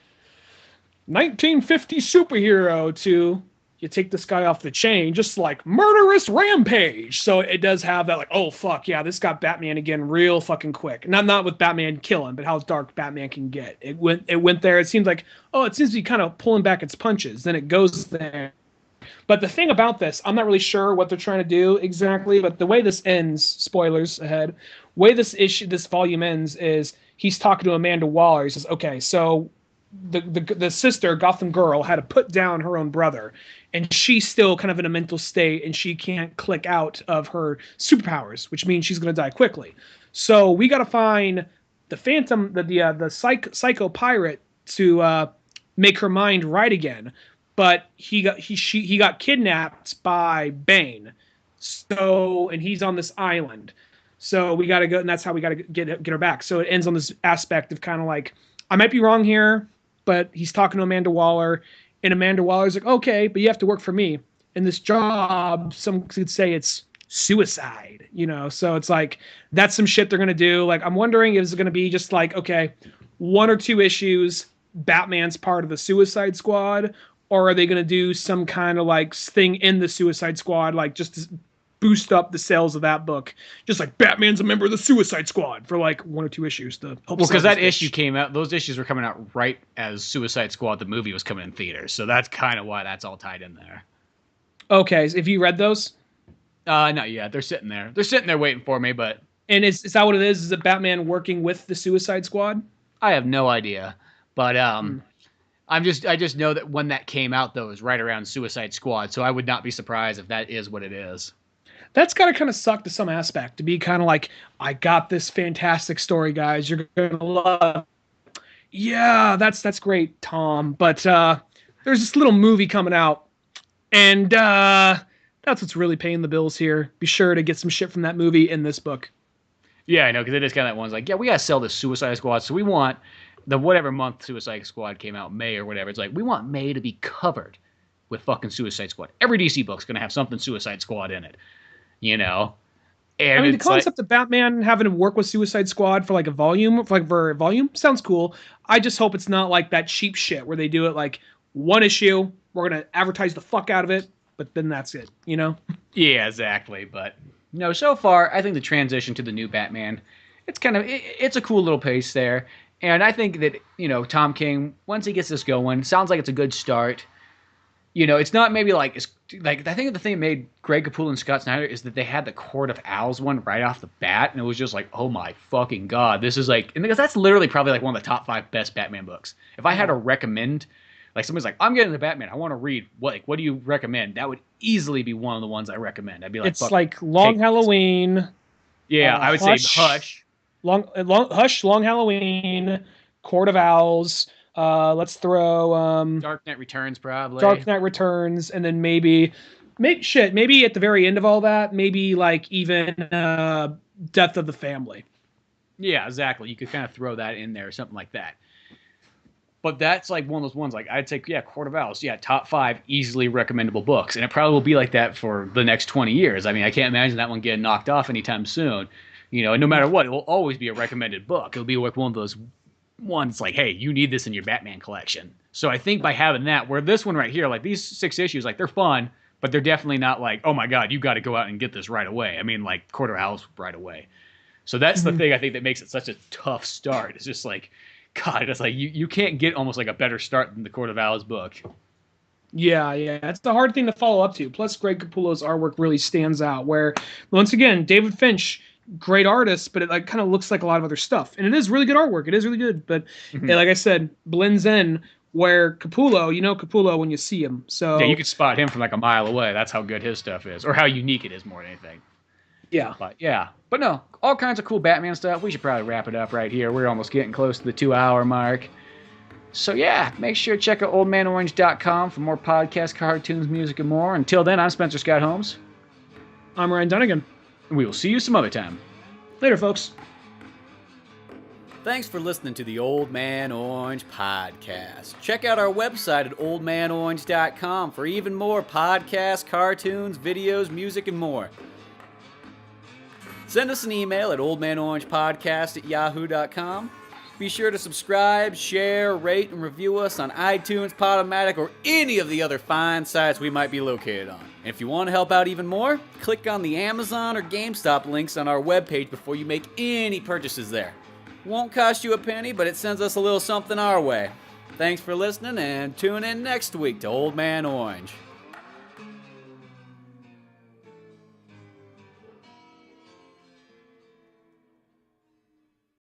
1950 superhero to you take this guy off the chain, just like murderous rampage. So it does have that like, oh fuck yeah, this got Batman again real fucking quick. Not with Batman killing, but how dark Batman can get. It went there. It seems like, oh, it seems to be kind of pulling back its punches. Then it goes there. But the thing about this, I'm not really sure what they're trying to do exactly, but the way this ends, spoilers ahead, way this volume ends is he's talking to Amanda Waller. He says, okay, so the sister, Gotham Girl, had to put down her own brother, and she's still kind of in a mental state, and she can't click out of her superpowers, which means she's going to die quickly. So we got to find the Phantom, the psycho pirate, to make her mind right again. But he got kidnapped by Bane, and he's on this island. So we got to go, and that's how we got to get her back. So it ends on this aspect of kind of like, I might be wrong here, but he's talking to Amanda Waller, and Amanda Waller's like, okay, but you have to work for me. And this job, some could say it's suicide, you know? So it's like, that's some shit they're going to do. Like, I'm wondering if it's going to be just like, okay, 1 or 2 issues, Batman's part of the Suicide Squad, or are they going to do some kind of like thing in the Suicide Squad, like just to boost up the sales of that book, just like Batman's a member of the Suicide Squad for like 1 or 2 issues to help. Well, because that issue came out, those issues were coming out right as Suicide Squad, the movie, was coming in theaters. So that's kind of why that's all tied in there. Okay, so have you read those? Not yet. They're sitting there. They're sitting there waiting for me, but. And is that what it is? Is it Batman working with the Suicide Squad? I have no idea, but I just know that when that came out, though, it was right around Suicide Squad, so I would not be surprised if that is what it is. That's gotta kind of suck to some aspect, to be kind of like, I got this fantastic story, guys. You're gonna love. Yeah, that's great, Tom. But there's this little movie coming out, and that's what's really paying the bills here. Be sure to get some shit from that movie in this book. Yeah, I know, because it is kind of that one's like, yeah, we gotta sell this Suicide Squad, so we want the whatever month Suicide Squad came out, May or whatever. It's like, we want May to be covered with fucking Suicide Squad. Every DC book's gonna have something Suicide Squad in it. You know, and I mean, the concept of Batman having to work with Suicide Squad for a volume sounds cool. I just hope it's not like that cheap shit where they do it like 1 issue, we're gonna advertise the fuck out of it, but then that's it, you know? Yeah, exactly. But no, so far I think the transition to the new Batman, it's a cool little pace there, and I think that, you know, Tom King, once he gets this going, sounds like it's a good start. You know, it's not maybe like, I think the thing that made Greg Capullo and Scott Snyder is that they had the Court of Owls one right off the bat, and it was just like, oh my fucking god, this is like, and because that's literally probably like one of the top 5 best Batman books. If I had to recommend, like somebody's like, I'm getting the Batman, I want to read, what do you recommend? That would easily be one of the ones I recommend. I'd be like, it's like Long Halloween. Yeah, I would say Hush. Long Halloween, Court of Owls. Let's throw Dark Knight Returns, probably. Dark Knight Returns, and then maybe at the very end of all that, maybe like even Death of the Family. Yeah, exactly. You could kind of throw that in there or something like that. But that's like one of those ones, like I'd say, yeah, Court of Owls, yeah, top 5 easily recommendable books, and it probably will be like that for the next 20 years. I mean, I can't imagine that one getting knocked off anytime soon. You know, and no matter what, it will always be a recommended book. It'll be like one of those one's like, hey, you need this in your Batman collection. So I think by having that, where this one right here, like these 6 issues, like they're fun, but they're definitely not like, oh my God, you got to go out and get this right away. I mean, like Court of Owls right away. So that's the thing I think that makes it such a tough start. It's just like, God, it's like you can't get almost like a better start than the Court of Owls book. Yeah, it's a hard thing to follow up to. Plus, Greg Capullo's artwork really stands out. Where once again, David Finch, great artist, but it like kind of looks like a lot of other stuff, and it is really good artwork. It is really good, but like I said, blends in. Where Capullo, you know Capullo when you see him. So yeah, you could spot him from like a mile away. That's how good his stuff is, or how unique it is more than anything. Yeah. But no, all kinds of cool Batman stuff. We should probably wrap it up right here. We're almost getting close to the 2-hour mark. So yeah, make sure to check out oldmanorange.com for more podcasts, cartoons, music, and more. Until then, I'm Spencer Scott Holmes. I'm Ryan Dunigan. We will see you some other time. Later, folks. Thanks for listening to the Old Man Orange podcast. Check out our website at oldmanorange.com for even more podcasts, cartoons, videos, music, and more. Send us an email at oldmanorangepodcast@yahoo.com. Be sure to subscribe, share, rate, and review us on iTunes, Podomatic, or any of the other fine sites we might be located on. And if you want to help out even more, click on the Amazon or GameStop links on our webpage before you make any purchases there. Won't cost you a penny, but it sends us a little something our way. Thanks for listening, and tune in next week to Old Man Orange.